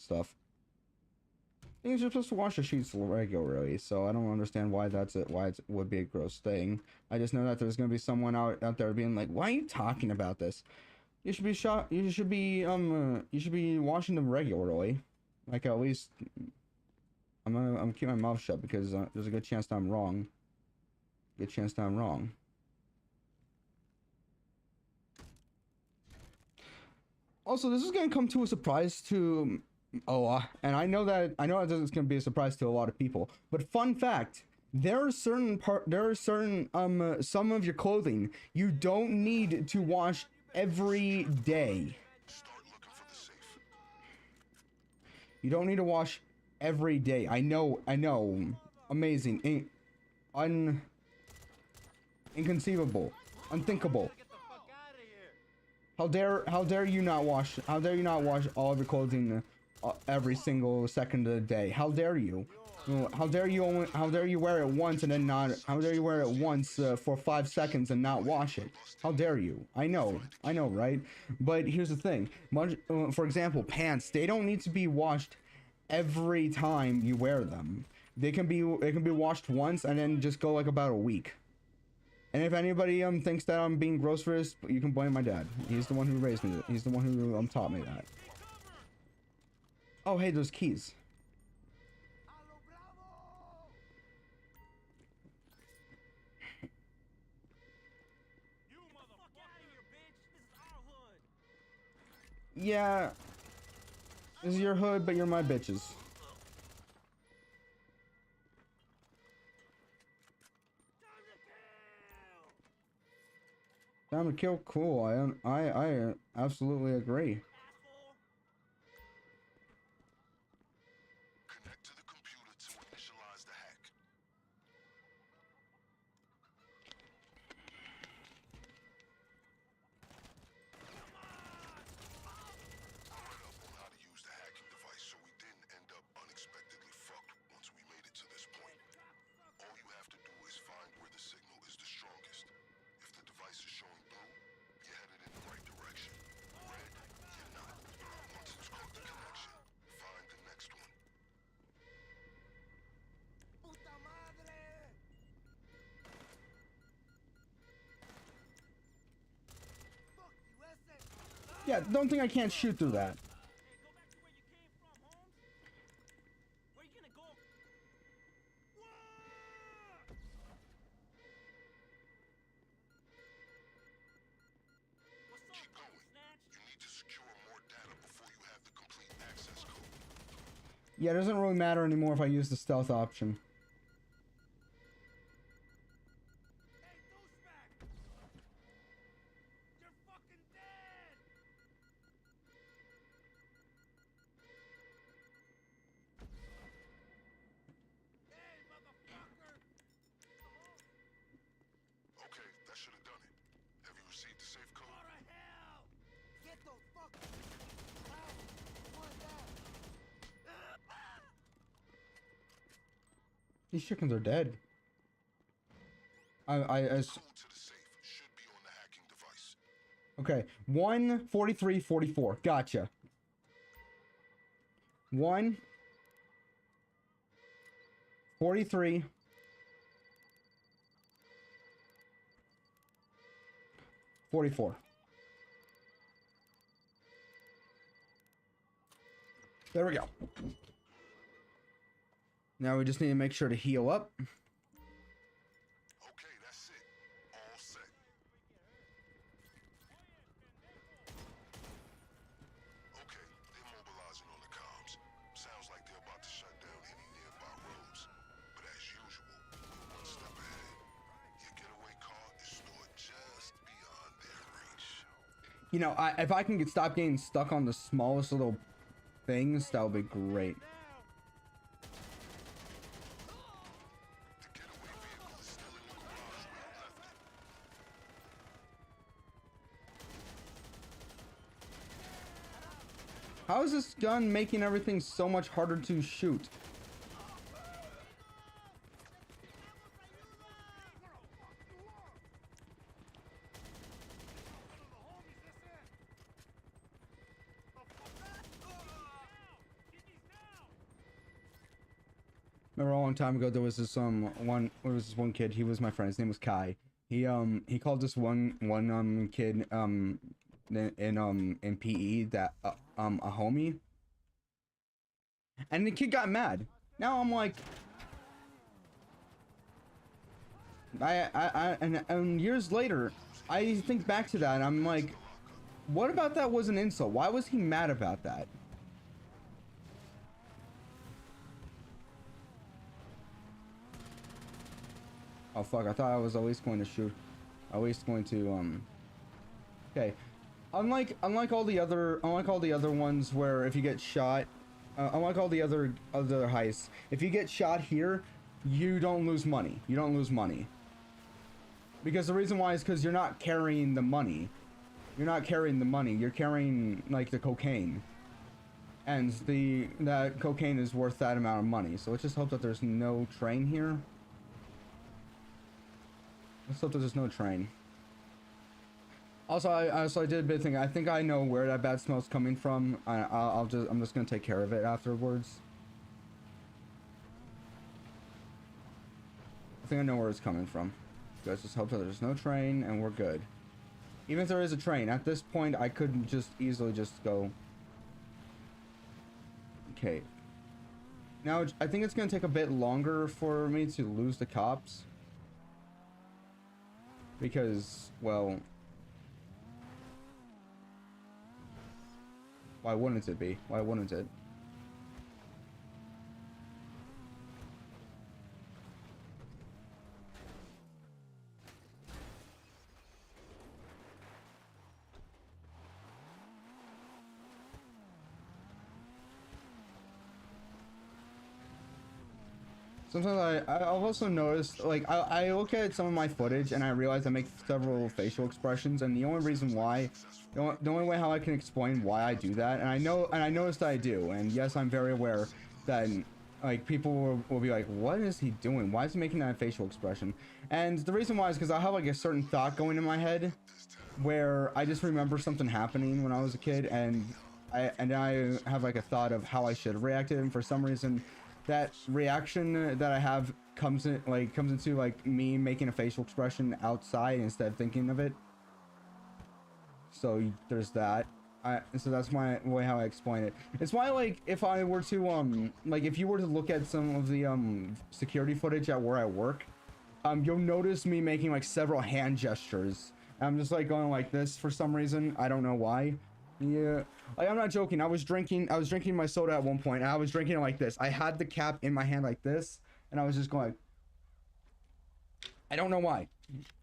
stuff. Things you're supposed to wash your sheets regularly, so I don't understand why it would be a gross thing. I just know that there's gonna be someone out there being like, "Why are you talking about this? You should be washing them regularly." Like at least I'm keeping my mouth shut because there's a good chance that I'm wrong. Good chance that I'm wrong. Also, this is gonna come to a surprise to and I know that this is gonna be a surprise to a lot of people. But fun fact: there are certain some of your clothing you don't need to wash every day. Start looking for the safe. You don't need to wash every day. I know. Amazing. Inconceivable. Unthinkable. Get the fuck out of here. How dare you not wash all of your clothing every single second of the day? How dare you? How dare you wear it once and then not? How dare you wear it once for 5 seconds and not wash it? How dare you? I know, right? But here's the thing. For example, pants. They don't need to be washed every time you wear them. It can be washed once and then just go like about a week. And if anybody thinks that I'm being gross for this, you can blame my dad. He's the one who raised me. He's the one who taught me that. Oh, hey, there's keys. You motherfucker. Out of here, bitch. This is our hood. Yeah. This is your hood, but you're my bitches. Time to kill. Cool. I absolutely agree. Connect to the computer to initialize the hack. Yeah, don't think I can't shoot through that. Hey, go back to where you came from, Holmes. Where you gonna go? Whoa! What's up, Keep fucking going. snatch? You need to secure more data before you have the complete access code. Yeah, it doesn't really matter anymore if I use the stealth option. Hey, douchebag! You're fucking dead! Hey, motherfucker! Okay, that should have done it. Have you received the safe Go code? to hell! Get those fuckers! One down! These chickens are dead. Code to the safe should be on the hacking device. Okay, 14344. Gotcha. 143 44. There we go. Now we just need to make sure to heal up. Okay, that's it. All set. Okay, they're mobilizing on the comms. Sounds like they're about to shut down any nearby roads. But as usual, we're one step ahead. Your getaway car is stored just beyond their reach. You know, if I can stop getting stuck on the smallest little things, that would be great. The getaway vehicle is still in the garage where you left it. How is this gun making everything so much harder to shoot? Remember a long time ago there was this one kid, he was my friend, his name was Kai. He called this one kid in PE that a homie. And the kid got mad. Now I'm like, and years later I think back to that and I'm like, what about that was an insult? Why was he mad about that? Oh fuck, I thought I was always going to shoot. Always going to okay. Unlike all the other ones where if you get shot, unlike all the other heists, if you get shot here, you don't lose money. You don't lose money. Because the reason why is because you're not carrying the money. You're not carrying the money. You're carrying like the cocaine. And that cocaine is worth that amount of money. So let's just hope that there's no train here. Let's hope that there's no train. Also, I did a bit thing. I think I know where that bad smell's coming from. I'm just gonna take care of it afterwards. I think I know where it's coming from. Let's just hope that there's no train and we're good. Even if there is a train, at this point I could just easily just go. Okay. Now I think it's gonna take a bit longer for me to lose the cops. Because, well, why wouldn't it be? Why wouldn't it? Sometimes I've also noticed, like, I look at some of my footage and I realize I make several facial expressions, and the only reason why, the only way how I can explain why I do that, and I noticed I do, and yes, I'm very aware that, like, people will be like, what is he doing? Why is he making that facial expression? And the reason why is because I have, like, a certain thought going in my head where I just remember something happening when I was a kid, and I have, like, a thought of how I should have reacted, and for some reason that reaction that I have comes into like me making a facial expression outside instead of thinking of it. So there's that. So that's my way how I explain it. It's why, like, if I were to like, if you were to look at some of the security footage at where I work, you'll notice me making like several hand gestures. I'm just like going like this for some reason. I don't know why. Yeah, like, I'm not joking. I was drinking my soda at one point, and I was drinking it like this. I had the cap in my hand like this, and I was just going. I don't know why.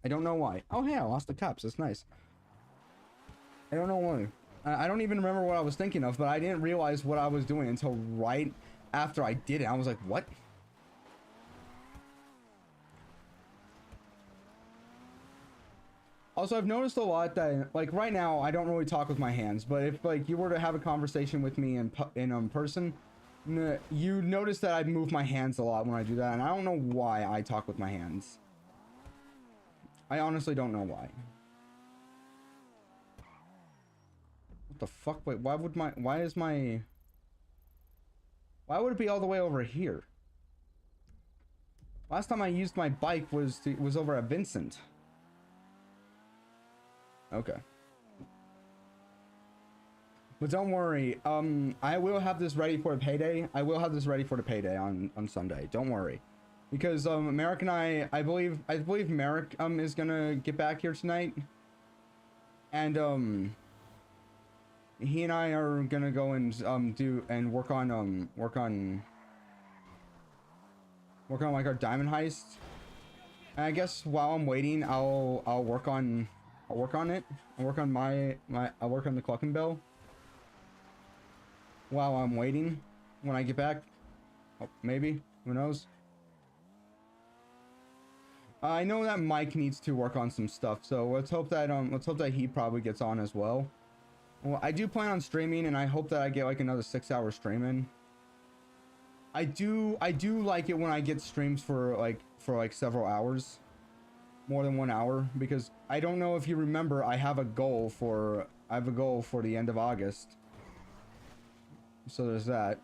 I don't know why. Oh, hey, I lost the cups. That's nice. I don't know why. I don't even remember what I was thinking of, but I didn't realize what I was doing until right after I did it. I was like, what? Also, I've noticed a lot that, like, right now, I don't really talk with my hands, but if, like, you were to have a conversation with me in person, you notice that I move my hands a lot when I do that, and I don't know why I talk with my hands. I honestly don't know why. What the fuck? Wait, why would it be all the way over here? Last time I used my bike was over at Vincent. Okay. But don't worry, I will have this ready for a payday. I will have this ready for the payday on Sunday. Don't worry. Because Merrick and I believe Merrick is gonna get back here tonight. And he and I are gonna go and work on like our diamond heist. And I guess while I'm waiting, I'll work on it. I'll work on the Clucking Bell while I'm waiting when I get back. Oh, maybe, who knows? I know that Mike needs to work on some stuff, so let's hope that he probably gets on as well. Well, I do plan on streaming, and I hope that I get like another 6-hour stream in. I do like it when I get streams for like several hours, more than 1 hour, because I don't know if you remember, I have a goal for the end of August. So there's that.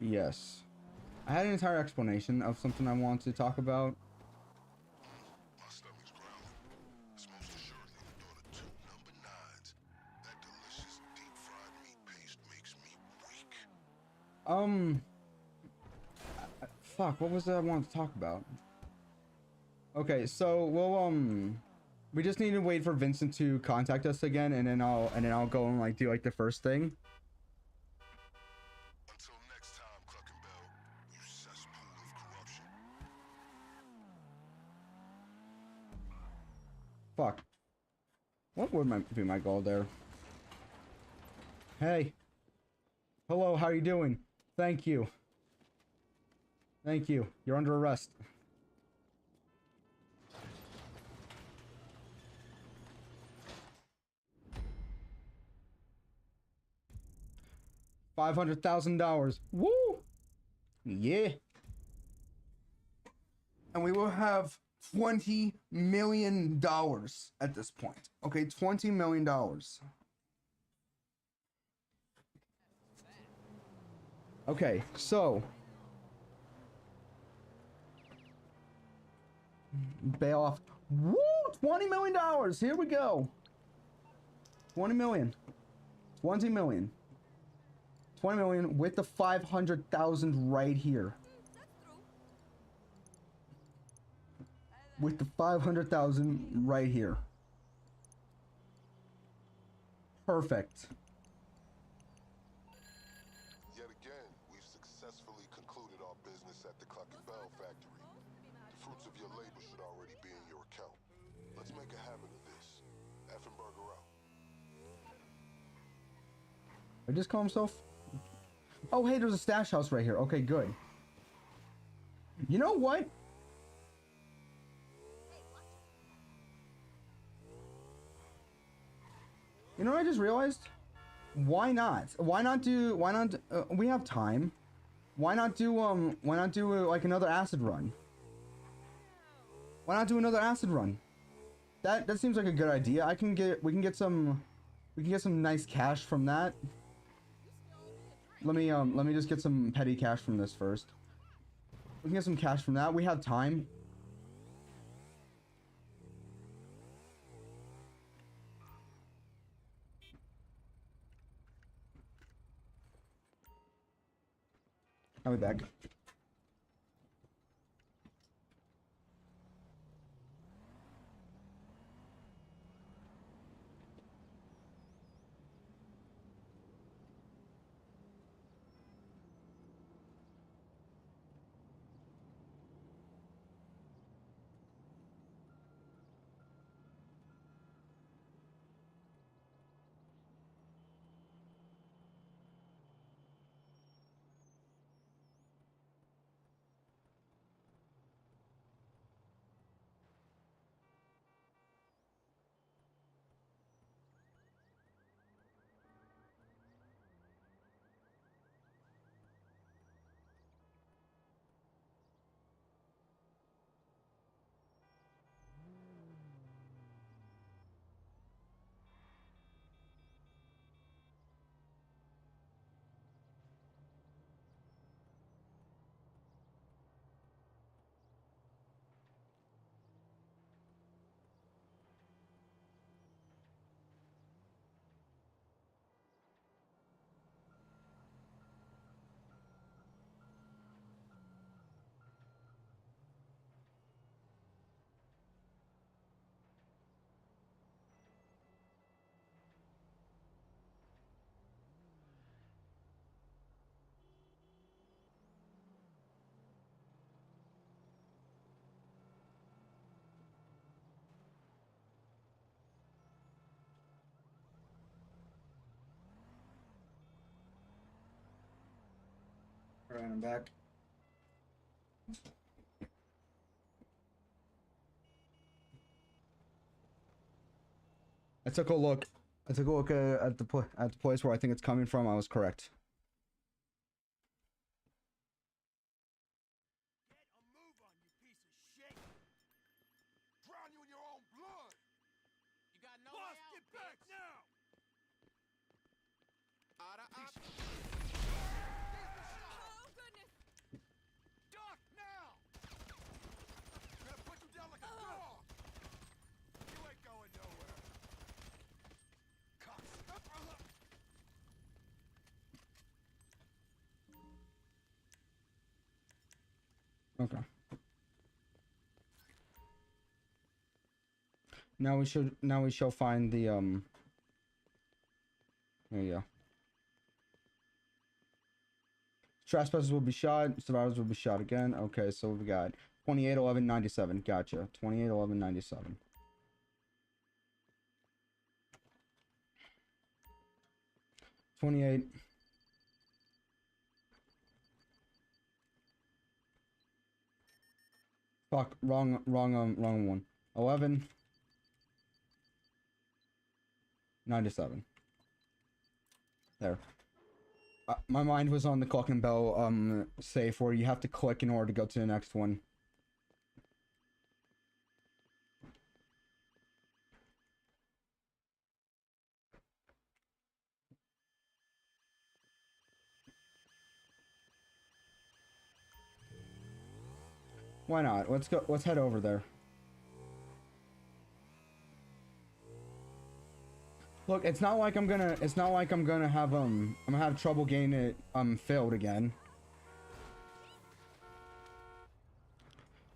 Yes. I had an entire explanation of something I wanted to talk about. My stomach's growling. It's most assuredly the daughter two number nines. That delicious deep fried meat paste makes me weak. Fuck, what was that I wanted to talk about? Okay, so we just need to wait for Vincent to contact us again, and then I'll go and like do like the first thing. Until next time, Clucking Bell, you cesspool of corruption. Fuck. What would be my goal there? Hey. Hello, how are you doing? Thank you. Thank you. You're under arrest. $500,000. Woo! Yeah. And we will have $20 million at this point. Okay, $20 million. Okay, so bail off. Woo! $20 million. Here we go. 20 million. 20 million. 20 million with the 500,000 right here. With the 500,000 right here. Perfect. Yet again, we've successfully concluded our business at the Clucking Bell factory. The fruits of your labor should already be in your account. Let's make a habit of this. Effenberger out. I just call himself. Oh, hey, there's a stash house right here. Okay, good. You know what? You know what I just realized? Why not? We have time. Why not do like another acid run? Why not do another acid run? That seems like a good idea. We can get some nice cash from that. Let me just get some petty cash from this first. We can get some cash from that. We have time. I'll be back. All right, I'm back. I took a look. I took a look at the place where I think it's coming from. I was correct. Get a move on, you piece of shit! Drown you in your own blood! You got no Boss, way out, get back bitch. now! Oh, goodness! Duck now! I'm gonna put you down like a dog! You ain't going nowhere! Cocksucker! Okay. Now we shall find the there you go. Trespassers will be shot, survivors will be shot again. Okay, so we got 28 11 97. Gotcha. 28 11 97. $28. Fuck, wrong one. 11 97. There. My mind was on the clock and bell safe where you have to click in order to go to the next one. Why not? Let's go. Let's head over there. Look, it's not like I'm gonna have I'm gonna have trouble getting it filled again.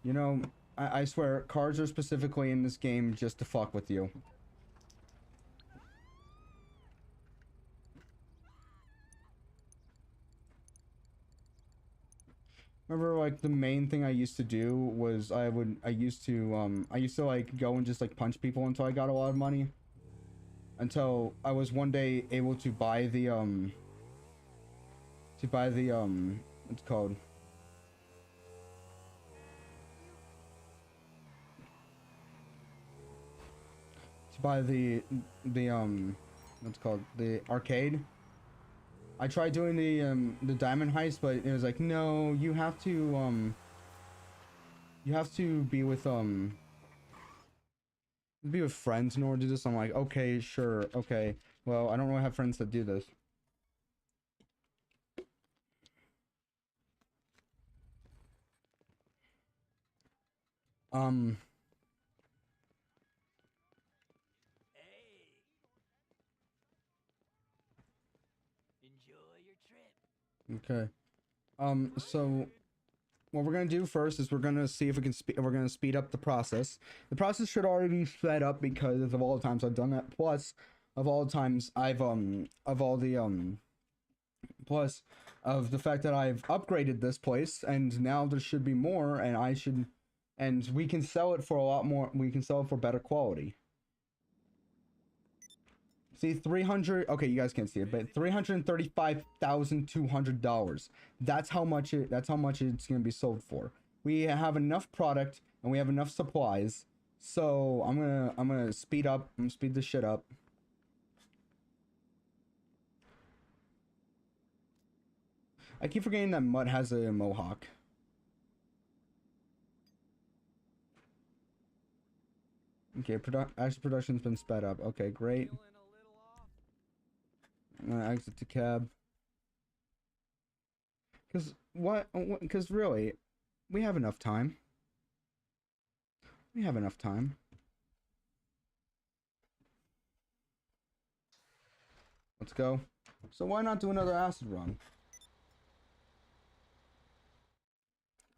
You know, I swear, cars are specifically in this game just to fuck with you. Remember, like, the main thing I used to do was I used to like go and just like punch people until I got a lot of money. Until I was one day able to buy the what's it called? To buy the what's it called? The arcade. I tried doing the diamond heist, but it was like, no, you have to be with be with friends in order to do this. I'm like, okay, sure, okay. Well, I don't really have friends that do this. Hey. Enjoy your trip. Okay. So what we're gonna do first is we're gonna see if we can we're gonna speed up the process. The process should already be sped up because of all the times I've done that. Plus, of all the times I've plus of the fact that I've upgraded this place and now there should be more and we can sell it for a lot more. We can sell it for better quality. See, 300. Okay, you guys can't see it, but $335,200. That's how much it. That's how much it's gonna be sold for. We have enough product and we have enough supplies. So I'm gonna speed up. I'm gonna speed this shit up. I keep forgetting that Mutt has a mohawk. Okay, production's been sped up. Okay, great. I'm gonna exit the cab. Cause what? Cause really, we have enough time. We have enough time. Let's go. So why not do another acid run?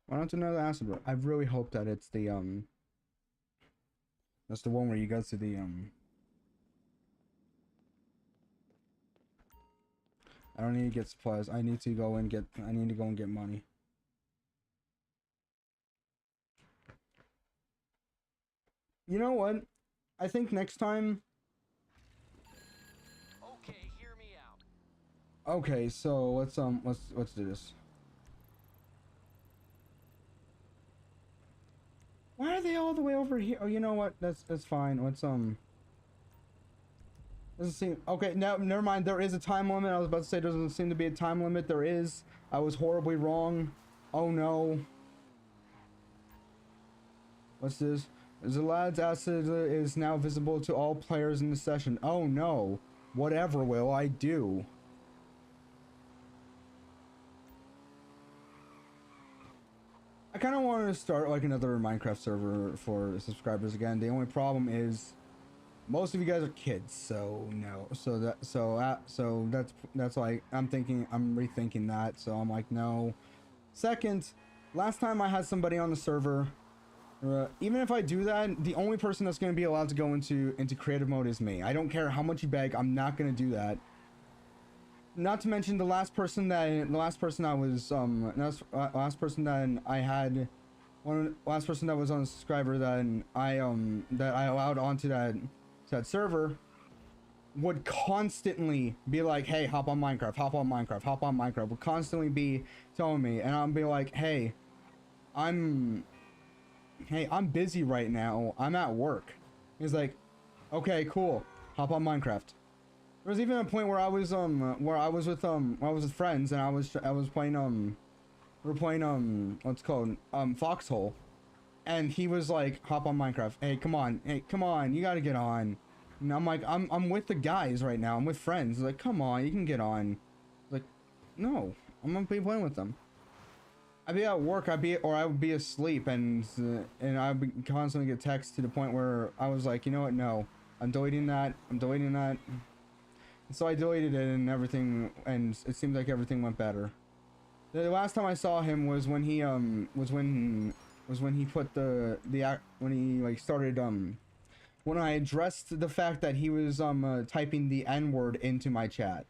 Why not do another acid run? I really hope that it's the that's the one where you go to the I don't need to get supplies. I need to go and get money. You know what? I think next time. Okay, hear me out. Okay, so let's do this. Why are they all the way over here? Oh, you know what? That's fine. Doesn't seem okay. Now, never mind. There is a time limit. I was about to say there doesn't seem to be a time limit. There is. I was horribly wrong. Oh no. What's this? The lad's acid is now visible to all players in the session. Oh no. Whatever will I do? I kind of wanted to start like another Minecraft server for subscribers again. The only problem is most of you guys are kids, so no. So that's like I'm rethinking that. So I'm like no. Second, last time I had somebody on the server. Even if I do that, the only person that's going to be allowed to go into creative mode is me. I don't care how much you beg. I'm not going to do that. Not to mention the last person I had last person that was on a subscriber that I allowed onto that server would constantly be like, hey, hop on Minecraft, hop on Minecraft, hop on Minecraft. Would constantly be telling me, and I'll be like, hey, I'm busy right now. I'm at work. He's like, okay, cool. Hop on Minecraft. There was even a point where I was with friends and I was playing we were playing what's it called Foxhole, and he was like, hop on Minecraft. Hey, come on, you gotta get on. And I'm like, I'm with the guys right now. I'm with friends. He's like, come on, you can get on. Like, no, I'm gonna be playing with them. I'd be at work, I would be asleep, and I would constantly get texts to the point where I was like, you know what, no, I'm deleting that. And so I deleted it and everything, and it seemed like everything went better. The last time I saw him was when he put when he like started when I addressed the fact that he was typing the N-word into my chat.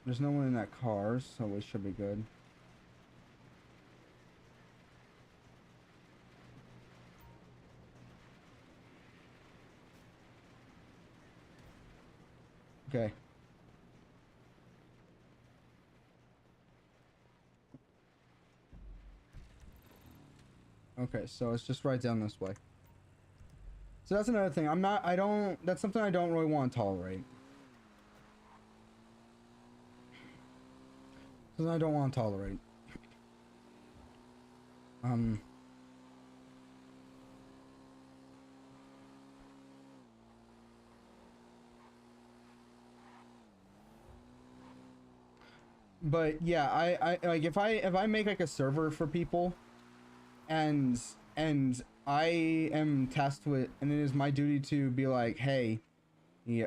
There's no one in that car, so it should be good. Okay. Okay, so it's just right down this way. So that's another thing. That's something I don't really want to tolerate. Because I don't want to tolerate. But yeah, I like if I make like a server for people, and I am tasked with, and it is my duty to be like, hey, yeah,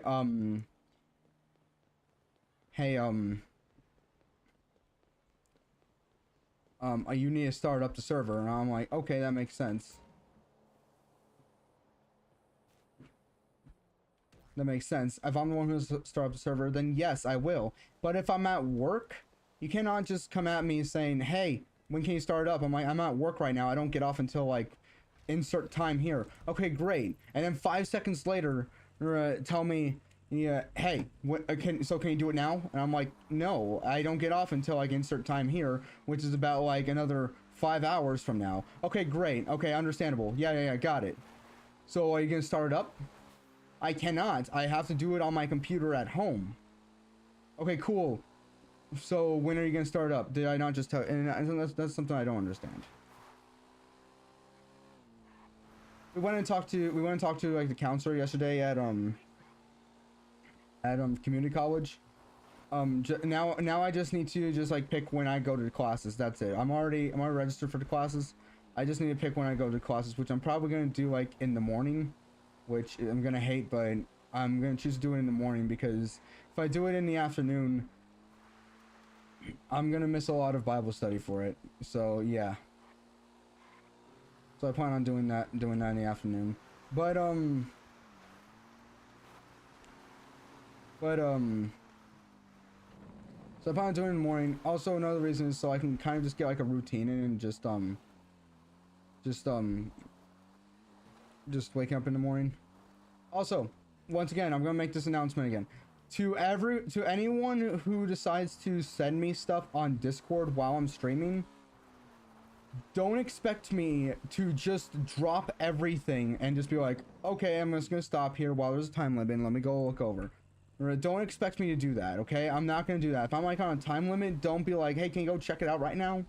hey, you need to start up the server, and I'm like, okay, that makes sense. That makes sense. If I'm the one who's start up the server, then yes, I will. But if I'm at work, you cannot just come at me saying, hey, when can you start up? I'm like, I'm at work right now. I don't get off until like insert time here. Okay, great. And then 5 seconds later, tell me, yeah, hey, can you do it now? And I'm like, no, I don't get off until like insert time here, which is about like another 5 hours from now. Okay, great. Okay, understandable. Yeah, got it. So are you gonna start it up? I cannot. I have to do it on my computer at home. Okay, cool. So when are you gonna start up? Did I not just tell? And that's something I don't understand. We went and talked to like the counselor yesterday at community college. Now I just need to just like pick when I go to the classes. That's it. I'm already registered for the classes. I just need to pick when I go to the classes, which I'm probably gonna do like in the morning, which I'm gonna hate, but I'm gonna choose to do it in the morning because if I do it in the afternoon, I'm gonna miss a lot of Bible study for it. So yeah. So I plan on doing that in the afternoon. But so I plan on doing it in the morning. Also another reason is so I can kind of just get like a routine in and just waking up in the morning. Also, once again, I'm gonna make this announcement again. To anyone who decides to send me stuff on Discord while I'm streaming, don't expect me to just drop everything and just be like, okay, I'm just gonna stop here while there's a time limit and let me go look over. Don't expect me to do that, okay? I'm not gonna do that. If I'm like on a time limit, don't be like, hey, can you go check it out right now?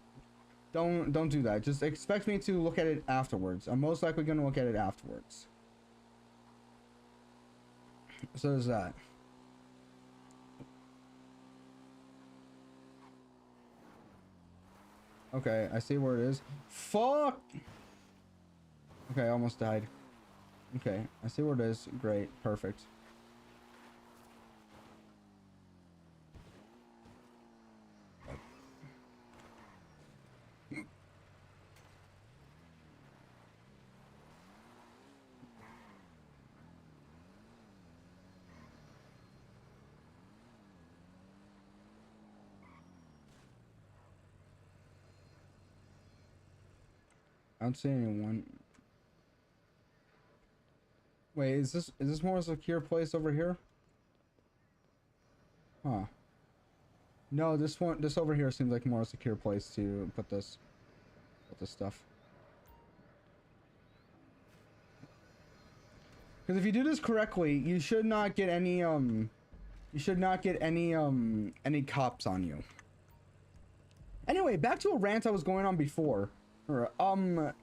Don't do that. Just expect me to look at it afterwards. I'm most likely gonna look at it afterwards. So there's that. Okay, I see where it is. Fuck! Okay, I almost died. Okay, I see where it is. Great, perfect. I don't see anyone. Wait, is this more secure place over here? Huh. No, this over here seems like more secure place to put this stuff. Because if you do this correctly, you should not get any any cops on you. Anyway, back to a rant I was going on before. About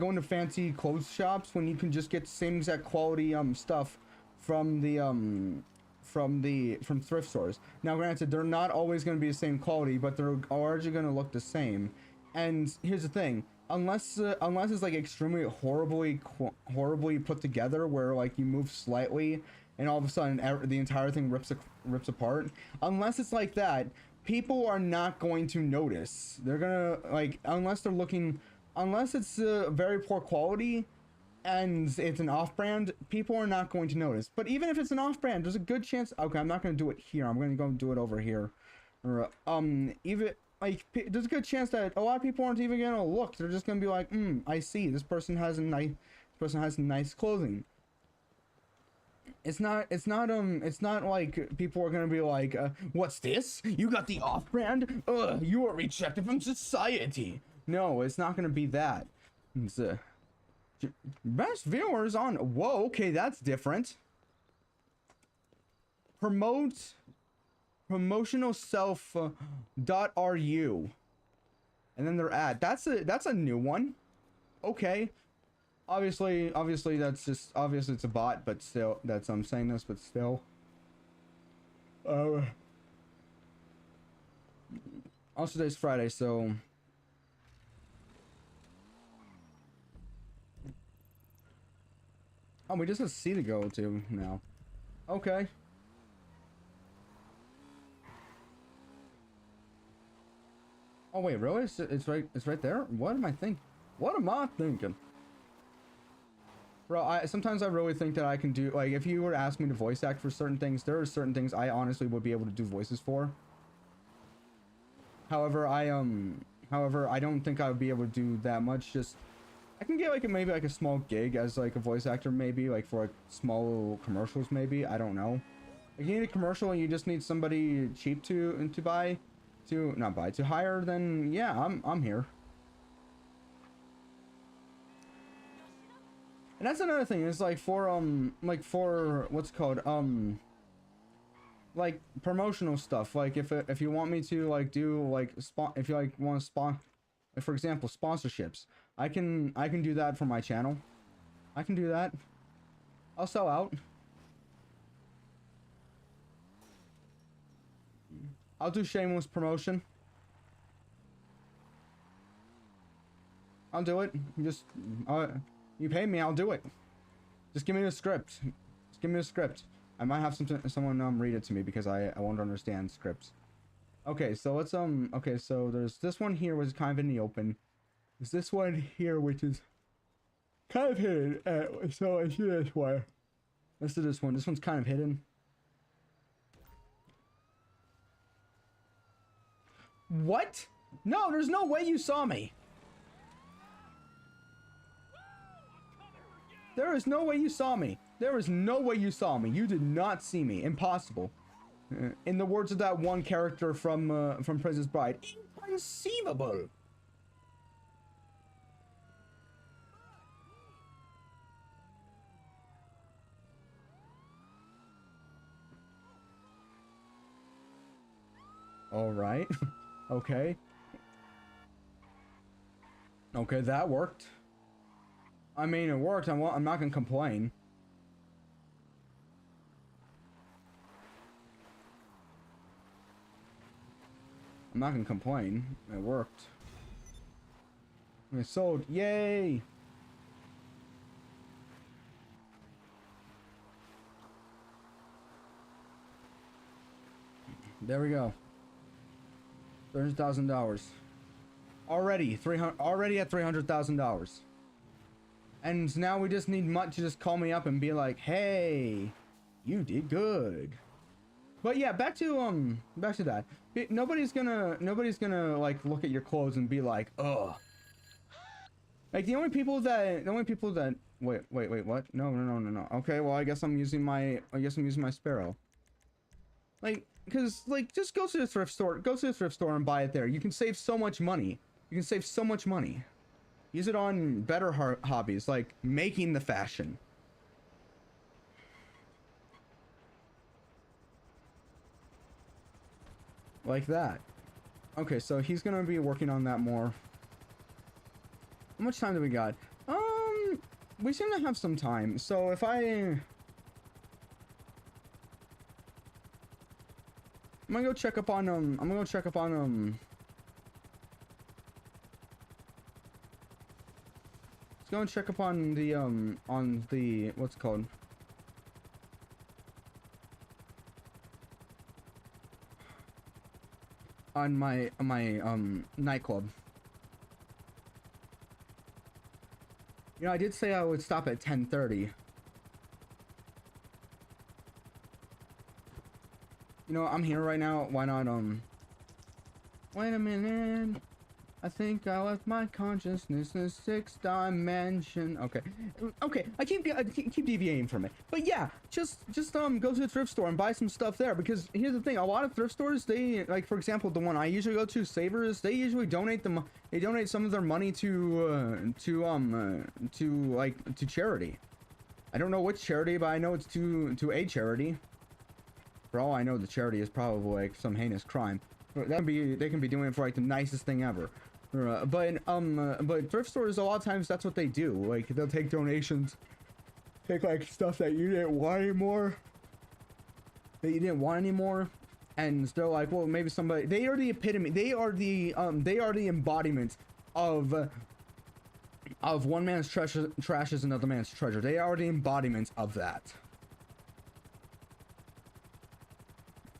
going to fancy clothes shops when you can just get the same exact quality stuff from thrift stores. Now granted, they're not always going to be the same quality, but they're largely going to look the same. And here's the thing, unless it's like extremely horribly put together where like you move slightly and all of a sudden the entire thing rips apart, unless it's like that, people are not going to notice. They're gonna like, unless it's very poor quality and it's an off-brand, people are not going to notice. But even if it's an off-brand, there's a good chance. Okay, I'm not going to do it here. I'm going to go do it over here. Or even like there's a good chance that a lot of people aren't even going to look. They're just going to be like, I see. This person has nice clothing. It's not like people are gonna be like, what's this? You got the off-brand? Ugh, you are rejected from society. No, it's not gonna be that. It's best viewers on. Whoa, okay, that's different. Promote promotional self dot ru, and then their ad. That's a new one. Okay. Obviously that's just obviously it's a bot, but still that's I'm saying this, but still. Also today's Friday, so oh, we just have C to go to now. Okay. Oh wait, really? It's right there? What am I thinking? What am I thinking? Bro, sometimes I really think that I can do, like, if you were to ask me to voice act for certain things, there are certain things I honestly would be able to do voices for. However, I don't think I would be able to do that much. Just, I can get like maybe like a small gig as like a voice actor, maybe like for like small commercials, maybe. I don't know. If you need a commercial and you just need somebody cheap to hire, then yeah, I'm here. And that's another thing, is like for what's it called, like promotional stuff. Like if you want me to like do like if you like want to for example, sponsorships, I can do that for my channel. I can do that. I'll sell out. I'll do shameless promotion. I'll do it. Just you pay me, I'll do it. Just give me the script. Just give me the script. I might have someone read it to me because I won't understand scripts. Okay, so let's okay, so there's this one here was kind of in the open. There's this one here which is kind of hidden. So I see this one. Let's do this one. This one's kind of hidden. What? No, there's no way you saw me. There is no way you saw me. There is no way you saw me. You did not see me. Impossible. In the words of that one character from Princess Bride, inconceivable. All right. Okay. Okay, that worked. I mean, it worked. I'm not gonna complain. I'm not gonna complain. It worked. It sold. Yay! There we go. $300,000. Already at $300,000. And now we just need Mutt to just call me up and be like, "Hey, you did good." But yeah, back to that. Nobody's gonna like look at your clothes and be like, "Ugh." Like the only people that wait, what? No. Okay, well I guess I'm using my Sparrow. Like, cause like just go to the thrift store. Go to the thrift store and buy it there. You can save so much money. You can save so much money. Use it on better hobbies, like making the fashion. Like that. Okay, so he's gonna be working on that more. How much time do we got? We seem to have some time. So if I'm gonna go check up on Let's go and check up on the what's it called? On my nightclub. You know, I did say I would stop at 10:30. You know, I'm here right now. Why not wait a minute. I think I left my consciousness in a 6th dimension. Okay. I keep deviating from it. But yeah, just go to the thrift store and buy some stuff there, because here's the thing: a lot of thrift stores, they, like, for example, the one I usually go to, Savers, they usually donate some of their money to charity. I don't know which charity, but I know it's to a charity. For all I know, the charity is probably like some heinous crime. But that can be, they can be doing it for like the nicest thing ever. But thrift stores, a lot of times that's what they do. Like they'll take donations, take like stuff that you didn't want anymore, and they're like, well, maybe somebody. They are the epitome. They are the embodiment of one man's trash is another man's treasure. They are the embodiment of that.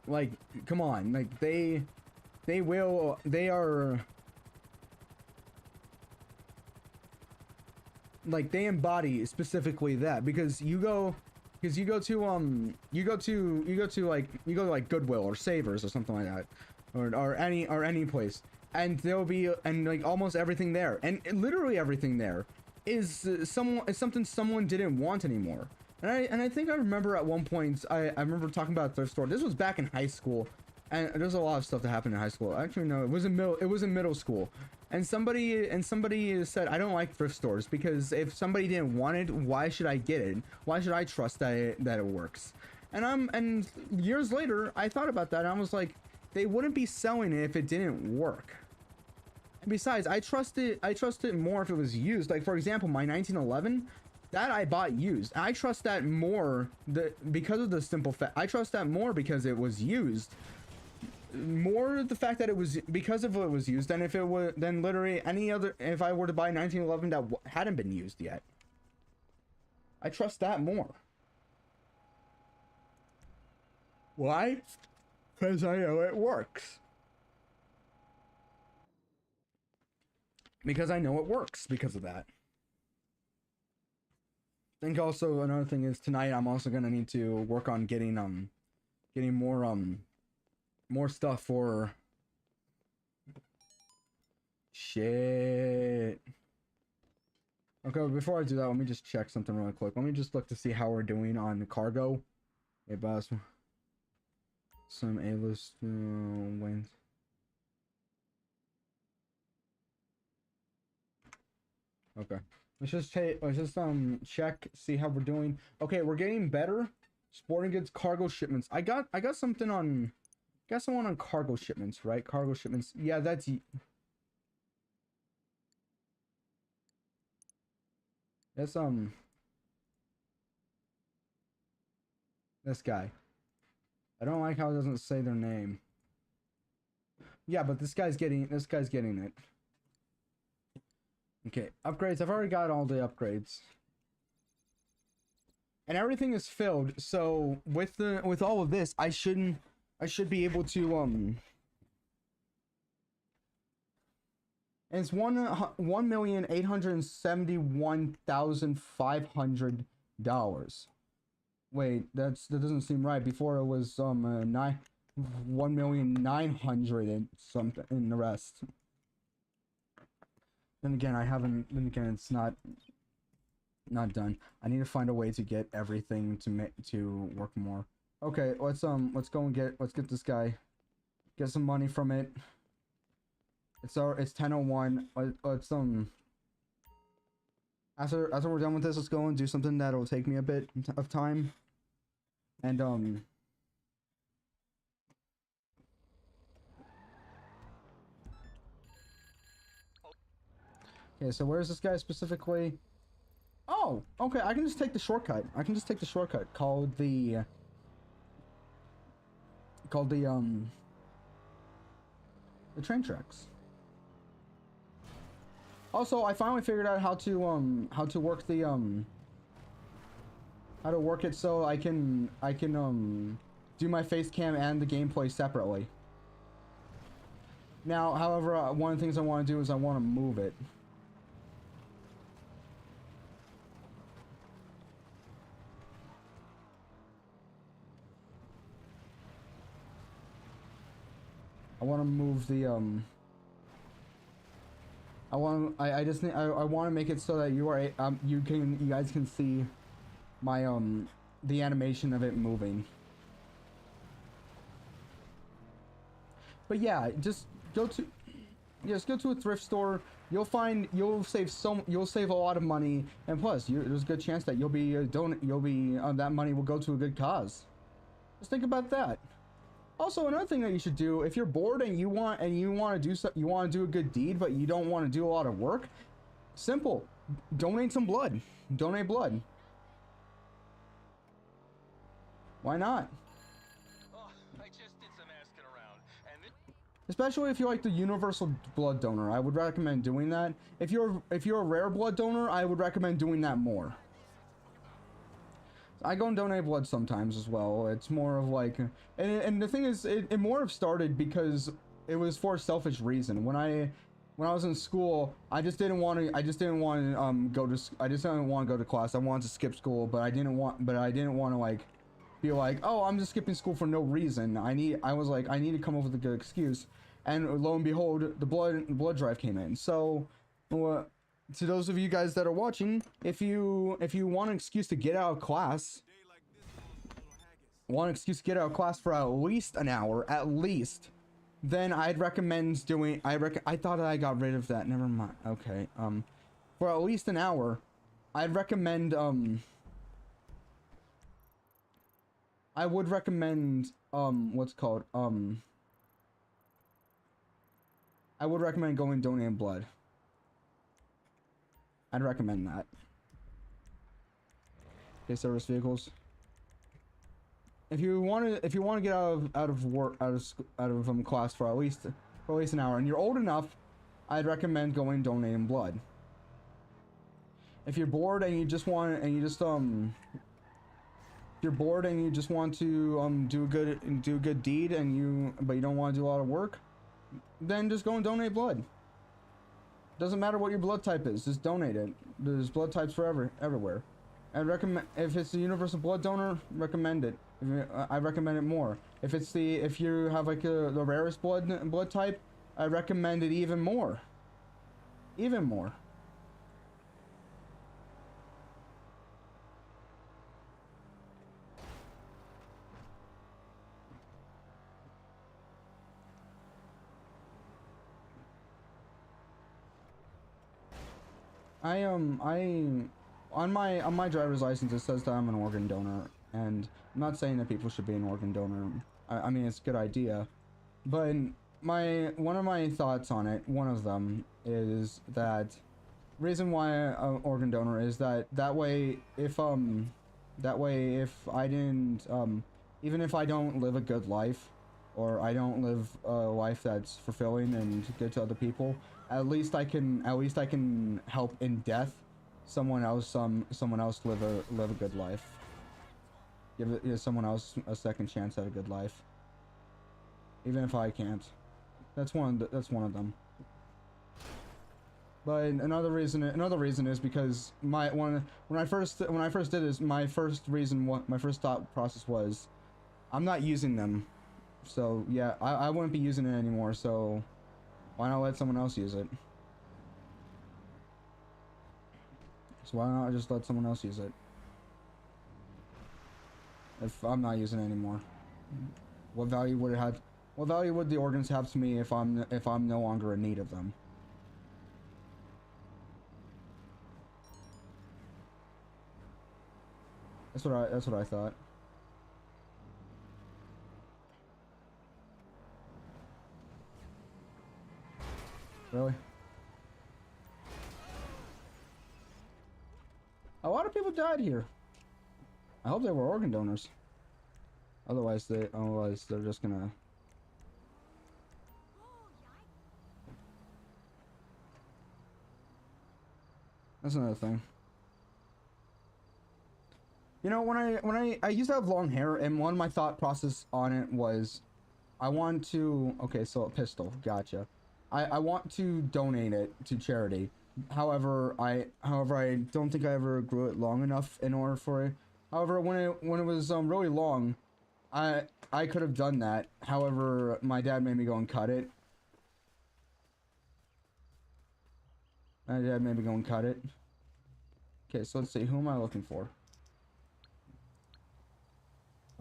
Like, come on, like they are. Like they embody specifically that, because you go to like Goodwill or Savers or something like that, or any place, and there'll be like almost everything there, and literally everything there is something someone didn't want anymore. And I think I remember at one point I remember talking about a thrift store. This was back in high school, and there's a lot of stuff that happened in high school. Actually, no, it was in middle school. And somebody said, I don't like thrift stores because if somebody didn't want it, why should I get it? Why should I trust that it works? And years later, I thought about that and I was like, they wouldn't be selling it if it didn't work. And besides, I trust it more if it was used. Like for example, my 1911, that I bought used. I trust that more because of the simple fact. I trust that more because it was used. More the fact that it was because of what it was used than if it were than literally any other. If I were to buy 1911 that hadn't been used yet, I trust that more. Why? Because I know it works. Because I know it works because of that. I think also another thing is tonight I'm also gonna need to work on getting more stuff for shit. Okay, before I do that, let me just check something really quick. Let me just look to see how we're doing on the cargo. Hey, boss. Some A-list wins. Okay. Let's just check, see how we're doing. Okay, we're getting better. Sporting goods cargo shipments. I got something on. Got someone on cargo shipments, right? Cargo shipments. Yeah, that's this guy. I don't like how it doesn't say their name. Yeah, but this guy's getting it. Okay, upgrades. I've already got all the upgrades. And everything is filled, so with all of this, I should be able to it's $1,871,500. Wait, that doesn't seem right. Before it was 1,900,000 and something, and the rest. Then again, it's not done. I need to find a way to get everything to work more. Okay, let's go and let's get this guy. Get some money from it. It's 10:01. Let's after we're done with this, let's go and do something that'll take me a bit of time. And okay, so where's this guy specifically? Oh, okay, I can just take the shortcut. Called the train tracks. Also, I finally figured out how to work it so I can do my face cam and the gameplay separately. Now, however, one of the things I want to do is I want to move it. I want to move the I want to make it so that you guys can see my the animation of it moving. But yeah, just go to a thrift store. You'll save a lot of money, and plus there's a good chance that that money will go to a good cause. Just think about that. Also, another thing that you should do if you're bored and you want to do you want to do a good deed, but you don't want to do a lot of work. Simple. Donate some blood. Donate blood. Why not? Oh, I just did some asking around, and Especially if you're like the universal blood donor, I would recommend doing that. If you're a rare blood donor, I would recommend doing that more. I go and donate blood sometimes as well. It's more of like, and the thing is, it more of started because it was for a selfish reason. When I was in school, I just didn't want to go to class. I wanted to skip school, but I didn't want to like be like, oh, I'm just skipping school for no reason. I was like, I need to come up with a good excuse. And lo and behold, the blood drive came in. So, to those of you guys that are watching, if you want an excuse to get out of class, for at least an hour, then I'd recommend doing. I thought I got rid of that. Never mind. Okay. For at least an hour, I'd recommend. I would recommend. What's it called. I would recommend going donating blood. I'd recommend that. Okay, service vehicles. If you want to get out of class for at least an hour, and you're old enough, I'd recommend going donating blood. If you're bored and you just want to do a good deed but you don't want to do a lot of work, then just go and donate blood. Doesn't matter what your blood type is, just donate it. There's blood types for everywhere. I recommend, if it's a universal blood donor, recommend it. I recommend it more. If you have like the rarest blood type, I recommend it even more. Even more. On my driver's license it says that I'm an organ donor, and I'm not saying that people should be an organ donor. I mean, it's a good idea, but one of my thoughts on it, one of them is that reason why an organ donor is that way if I didn't even if I don't live a good life, or I don't live a life that's fulfilling and good to other people, at least I can help in death someone else live a good life. Give someone else a second chance at a good life, even if I can't. That's one of them. But another reason is because when I first did this, my first thought process was, I'm not using them, so yeah, I wouldn't be using it anymore, so why not let someone else use it? So why not just let someone else use it? If I'm not using it anymore, what value would it have? What value would the organs have to me if I'm no longer in need of them? That's what I thought. Really? A lot of people died here. I hope they were organ donors. Otherwise they're just gonna. That's another thing. You know, when I used to have long hair, and one of my thought process on it was, I want to. Okay, so a pistol. Gotcha. I want to donate it to charity. However, I don't think I ever grew it long enough in order for it. However, when it was really long, I could have done that. However, my dad made me go and cut it. Okay, so let's see. Who am I looking for?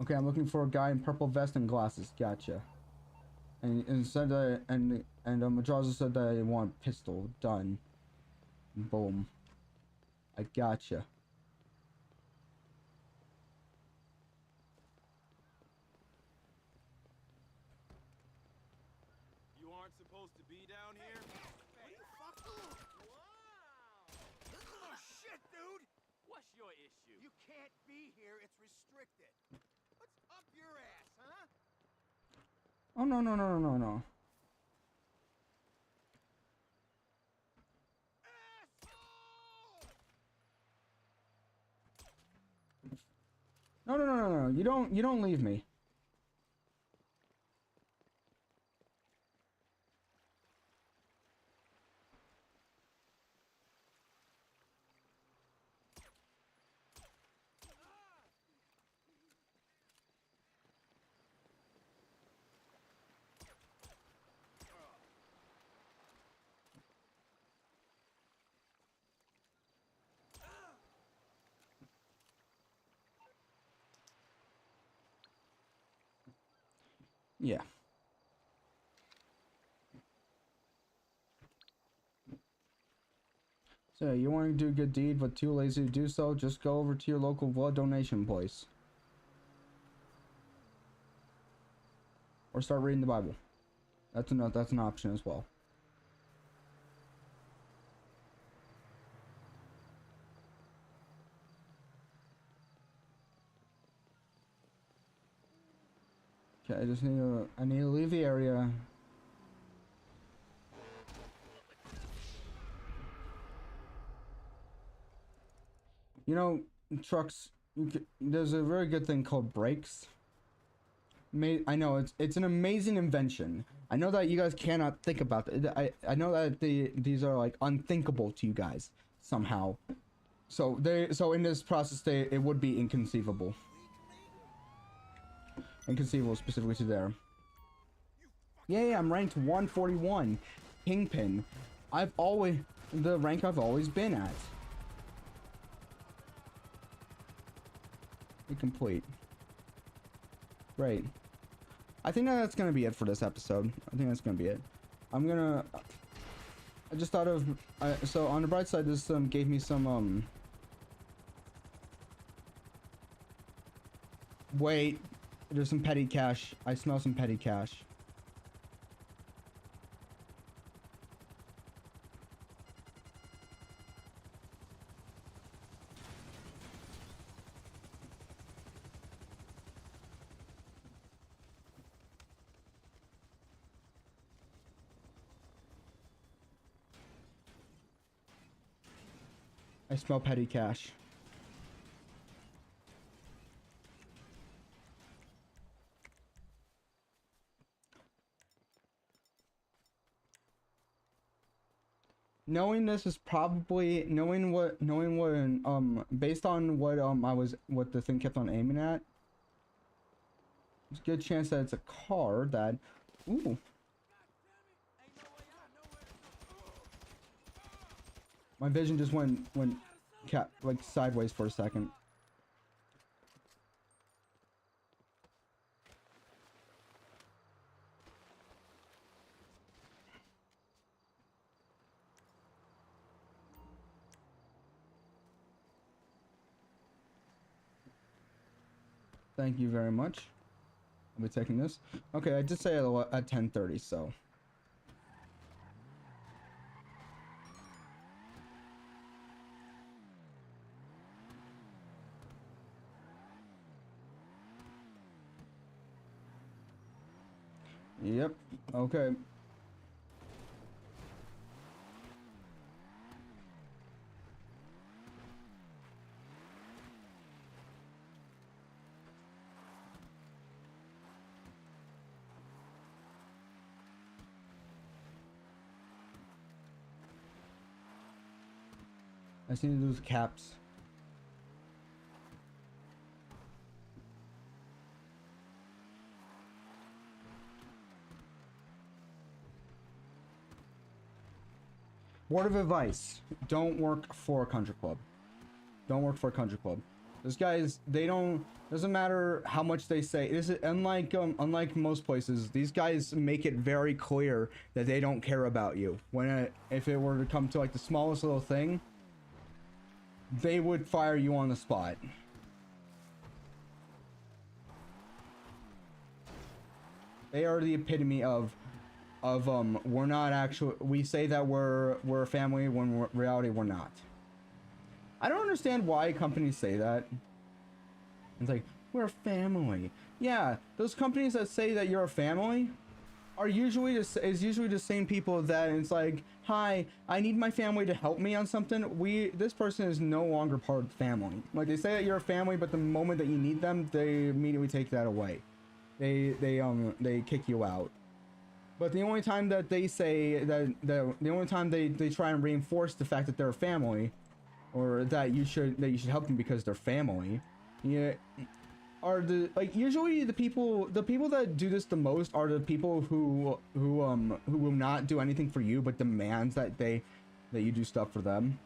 Okay, I'm looking for a guy in purple vest and glasses. Gotcha. And said that Madraza said that I want pistol. Done. Boom. I gotcha. supposed to be down here? What you fucking... Wow! Oh, shit, dude! What's your issue? You can't be here. It's restricted. What's up your ass, huh? Oh, no, no, no, no, no. No, no, no, no, no. You don't leave me. Yeah. So you want to do a good deed, but too lazy to do so? Just go over to your local blood donation place. Or start reading the Bible. That's an option as well. Okay, I need to leave the area. You know, trucks, there's a very good thing called brakes. I know it's an amazing invention. I know that you guys cannot think about it. I know that these are like unthinkable to you guys somehow. So in this process it would be inconceivable. Inconceivable specifically to there. Yeah, I'm ranked 141. Kingpin. The rank I've always been at. Complete. Great. I think that's gonna be it for this episode. I think that's gonna be it. I just thought of so on the bright side, this gave me some wait, there's some petty cash. I smell some petty cash. I smell petty cash. Knowing this is probably knowing what based on what the thing kept on aiming at. There's a good chance that it's a car that ooh. My vision just went like sideways for a second. Thank you very much. I'll be taking this. Okay, I did say at 10:30, so. Yep. Okay. I just need to lose caps. Word of advice: don't work for a country club. Don't work for a country club. Those guys, they don't. Doesn't matter how much they say. This is unlike most places. These guys make it very clear that they don't care about you. If it were to come to like the smallest little thing, they would fire you on the spot. They are the epitome of we're not actually, we say that we're a family when in reality we're not. I don't understand why companies say that. It's like, we're a family. Yeah, those companies that say that you're a family are usually the same people that it's like, hi, I need my family to help me on something. This person is no longer part of the family. Like, they say that you're a family, but the moment that you need them, they immediately take that away. They kick you out. But the only time that they say that the only time they try and reinforce the fact that they're a family, or that you should help them because they're family, yeah, are the, like, usually the people that do this the most are the people who will not do anything for you but demands that you do stuff for them.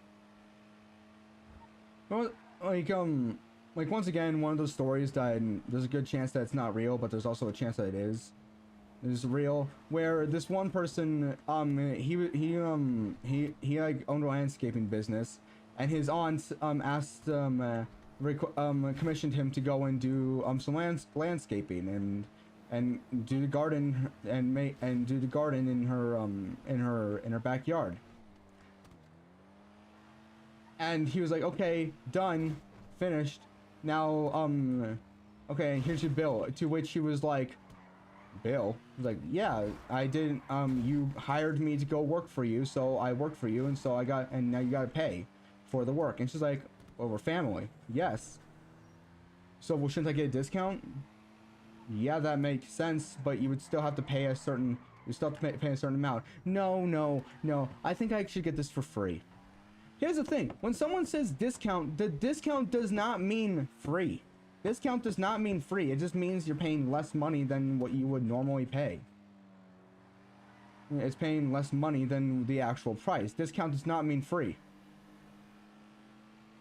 Well, like once again, one of those stories that there's a good chance that it's not real, but there's also a chance that it is real, where this one person he like owned a landscaping business, and his aunt asked commissioned him to go and do some landscaping and do the garden and do the garden in her backyard. And he was like, okay, done, finished. Now okay, here's your bill. To which he was like, bill? He was like, yeah, I didn't you hired me to go work for you, so I worked for you, and now you gotta pay for the work. And she's like, well, we're family. Yes. So, well, shouldn't I get a discount? Yeah, that makes sense, but you would still have to pay a certain pay a certain amount. No. I think I should get this for free. Here's the thing. When someone says discount, the discount does not mean free. Discount does not mean free. It just means you're paying less money than what you would normally pay. It's paying less money than the actual price. Discount does not mean free.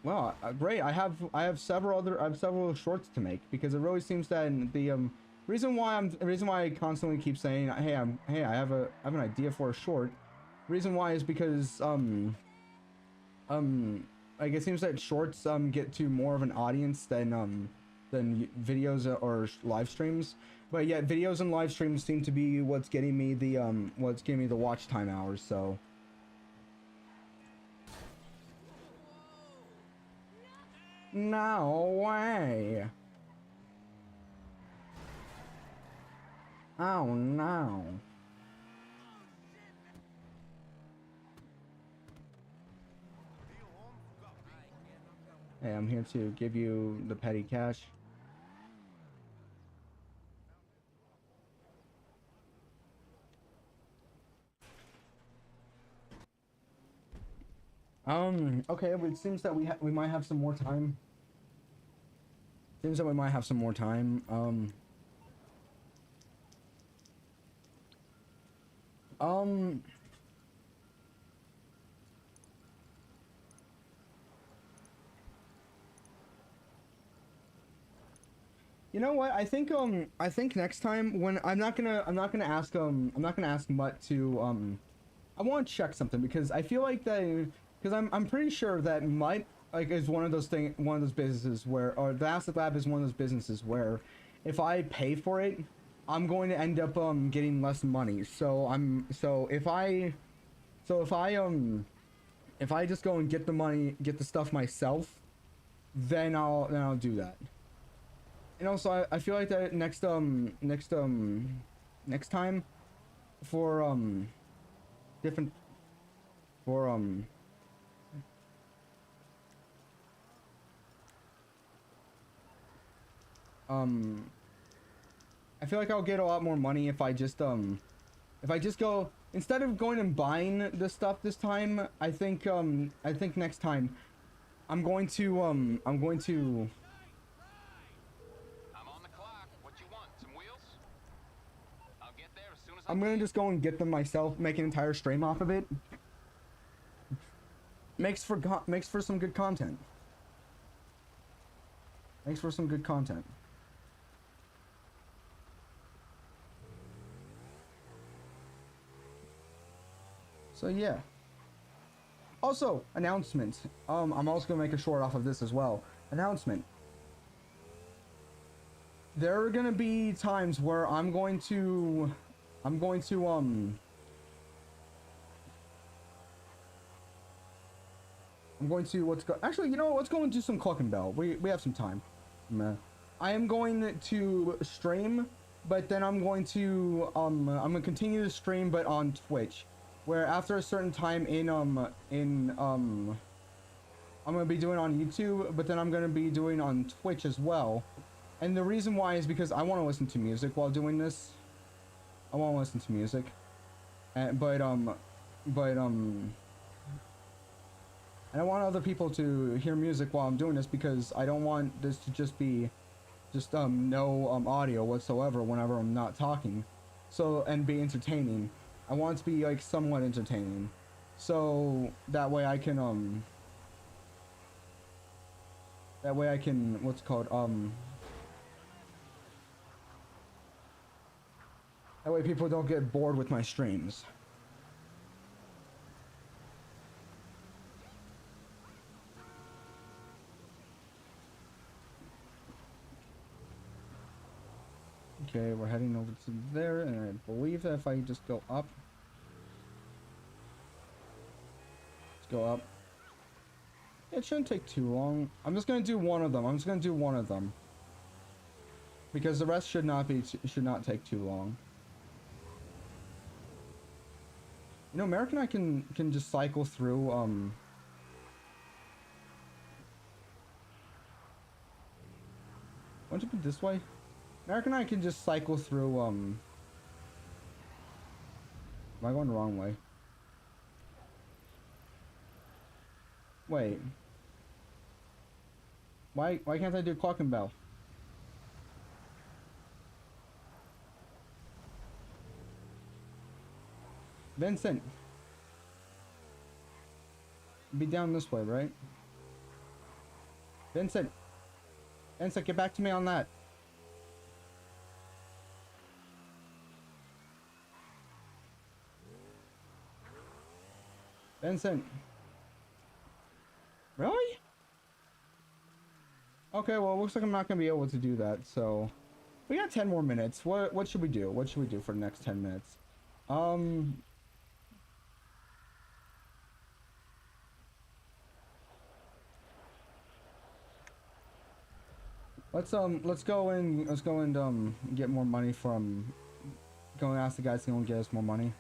Well, great. I have several shorts to make, because it really seems that the reason why I constantly keep saying, hey, I have an idea for a short. Reason why is because like, it seems that shorts get to more of an audience than videos or live streams. But yet videos and live streams seem to be what's getting me the watch time hours. So no way. Oh no. Hey, I'm here to give you the petty cash. Okay, but it seems that we might have some more time. Seems that we might have some more time. You know what? I think next time, when I'm not gonna ask Mutt to I want to check something, because I feel like that, because I'm pretty sure that Mutt, like, is one of those businesses where, or the Asset Lab is one of those businesses where if I pay for it, I'm going to end up getting less money. So if I just go and get the stuff myself, then I'll do that. And also, I feel like that next time for different for I feel like I'll get a lot more money if I just go, instead of going and buying the stuff this time. I think next time I'm going to I'm on the clock. What you want? Some wheels? I'll get there as soon as I'm gonna just go and get them myself, make an entire stream off of it. Makes for some good content. Makes for some good content. So yeah. Also, announcement. I'm also gonna make a short off of this as well. Announcement. There are gonna be times where I'm going to I'm going to actually, you know what? Let's go and do some Cluck and Bell. We have some time. I am going to stream, but then I'm going to continue to stream, but on Twitch, where after a certain time I'm gonna be doing on YouTube, but then I'm gonna be doing on Twitch as well. And the reason why is because I want to listen to music while doing this. I want to listen to music, but and I want other people to hear music while I'm doing this, because I don't want this to just be no audio whatsoever whenever I'm not talking. So, and be entertaining. I want it to be like somewhat entertaining. So that way I can what's it called that way people don't get bored with my streams. Okay, we're heading over to there, and I believe that if I just go up, let's go up. It shouldn't take too long. I'm just gonna do one of them. Because the rest should not take too long. You know, American, I can just cycle through why don't you put it this way? American, I can just cycle through am I going the wrong way? Wait. Why can't I do Clock and Bell? Vincent. Be down this way, right? Vincent. Vincent, get back to me on that. Vincent. Really? Okay, well, it looks like I'm not going to be able to do that, so... We got 10 more minutes. What should we do? What should we do for the next 10 minutes? Let's go and get more money from... Go and ask the guys to go and get us more money.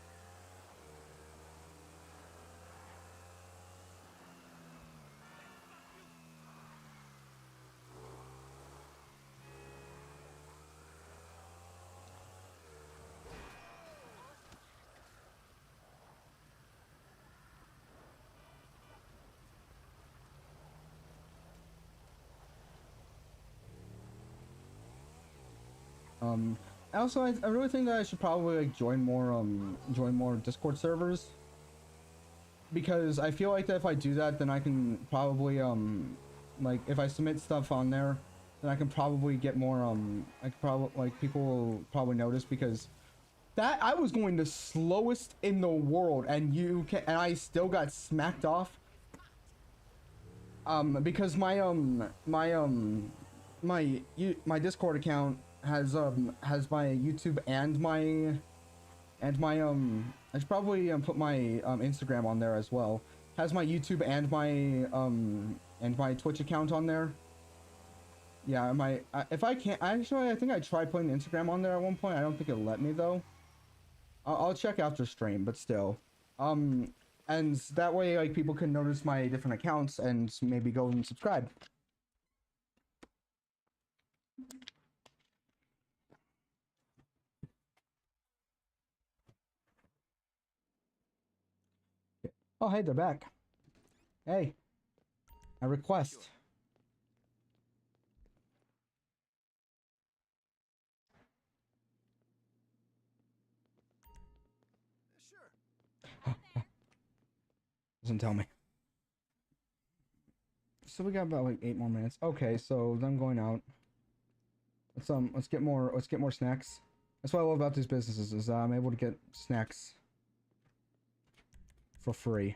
Also, I really think that I should probably like join more Discord servers, because I feel like that if I do that, then I can probably like if I submit stuff on there, then I can probably get more I could probably like people will probably notice, because that I was going the slowest in the world, and I still got smacked off because my Discord account has my YouTube and my I should probably put my Instagram on there as well. Has my YouTube and my Twitch account on there. Yeah, if I can't, actually I think I tried putting Instagram on there at one point. I don't think it let me though. I'll check after stream, but still. And that way like people can notice my different accounts and maybe go and subscribe. Oh, hey, they're back. Hey, a request. Sure. Doesn't tell me. So we got about like 8 more minutes. Okay, so I'm going out. Let's get more snacks. That's what I love about these businesses, is I'm able to get snacks for free.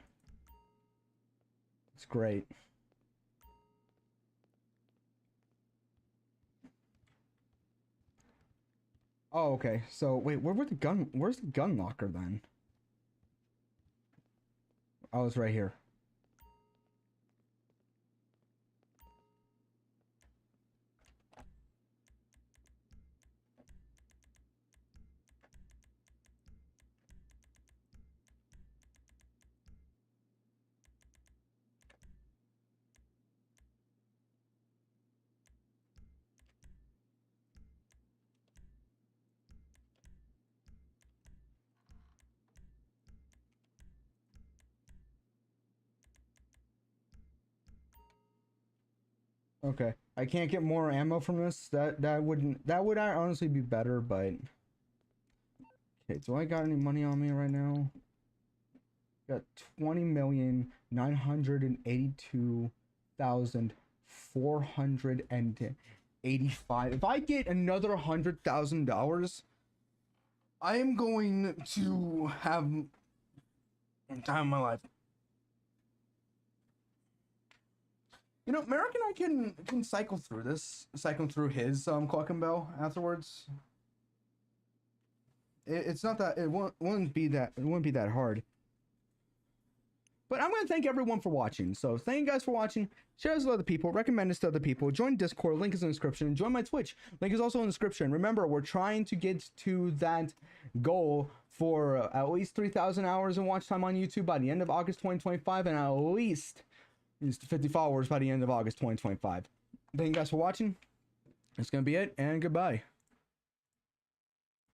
It's great. Oh, okay. So wait, where's the gun locker then? Oh, it's right here. Okay. I can't get more ammo from this. That would honestly be better, but okay, do I got any money on me right now? Got 20,982,485. If I get another $100,000, I am going to have the time of my life. You know, Merrick and I can cycle through his Clock and Bell afterwards. It's not that it wouldn't be that hard. But I'm going to thank everyone for watching. So thank you guys for watching. Share this with other people. Recommend this to other people. Join Discord. Link is in the description. And join my Twitch. Link is also in the description. Remember, we're trying to get to that goal for at least 3,000 hours in watch time on YouTube by the end of August 2025. And at least 50 followers by the end of August 2025. Thank you guys for watching. That's going to be it. And goodbye.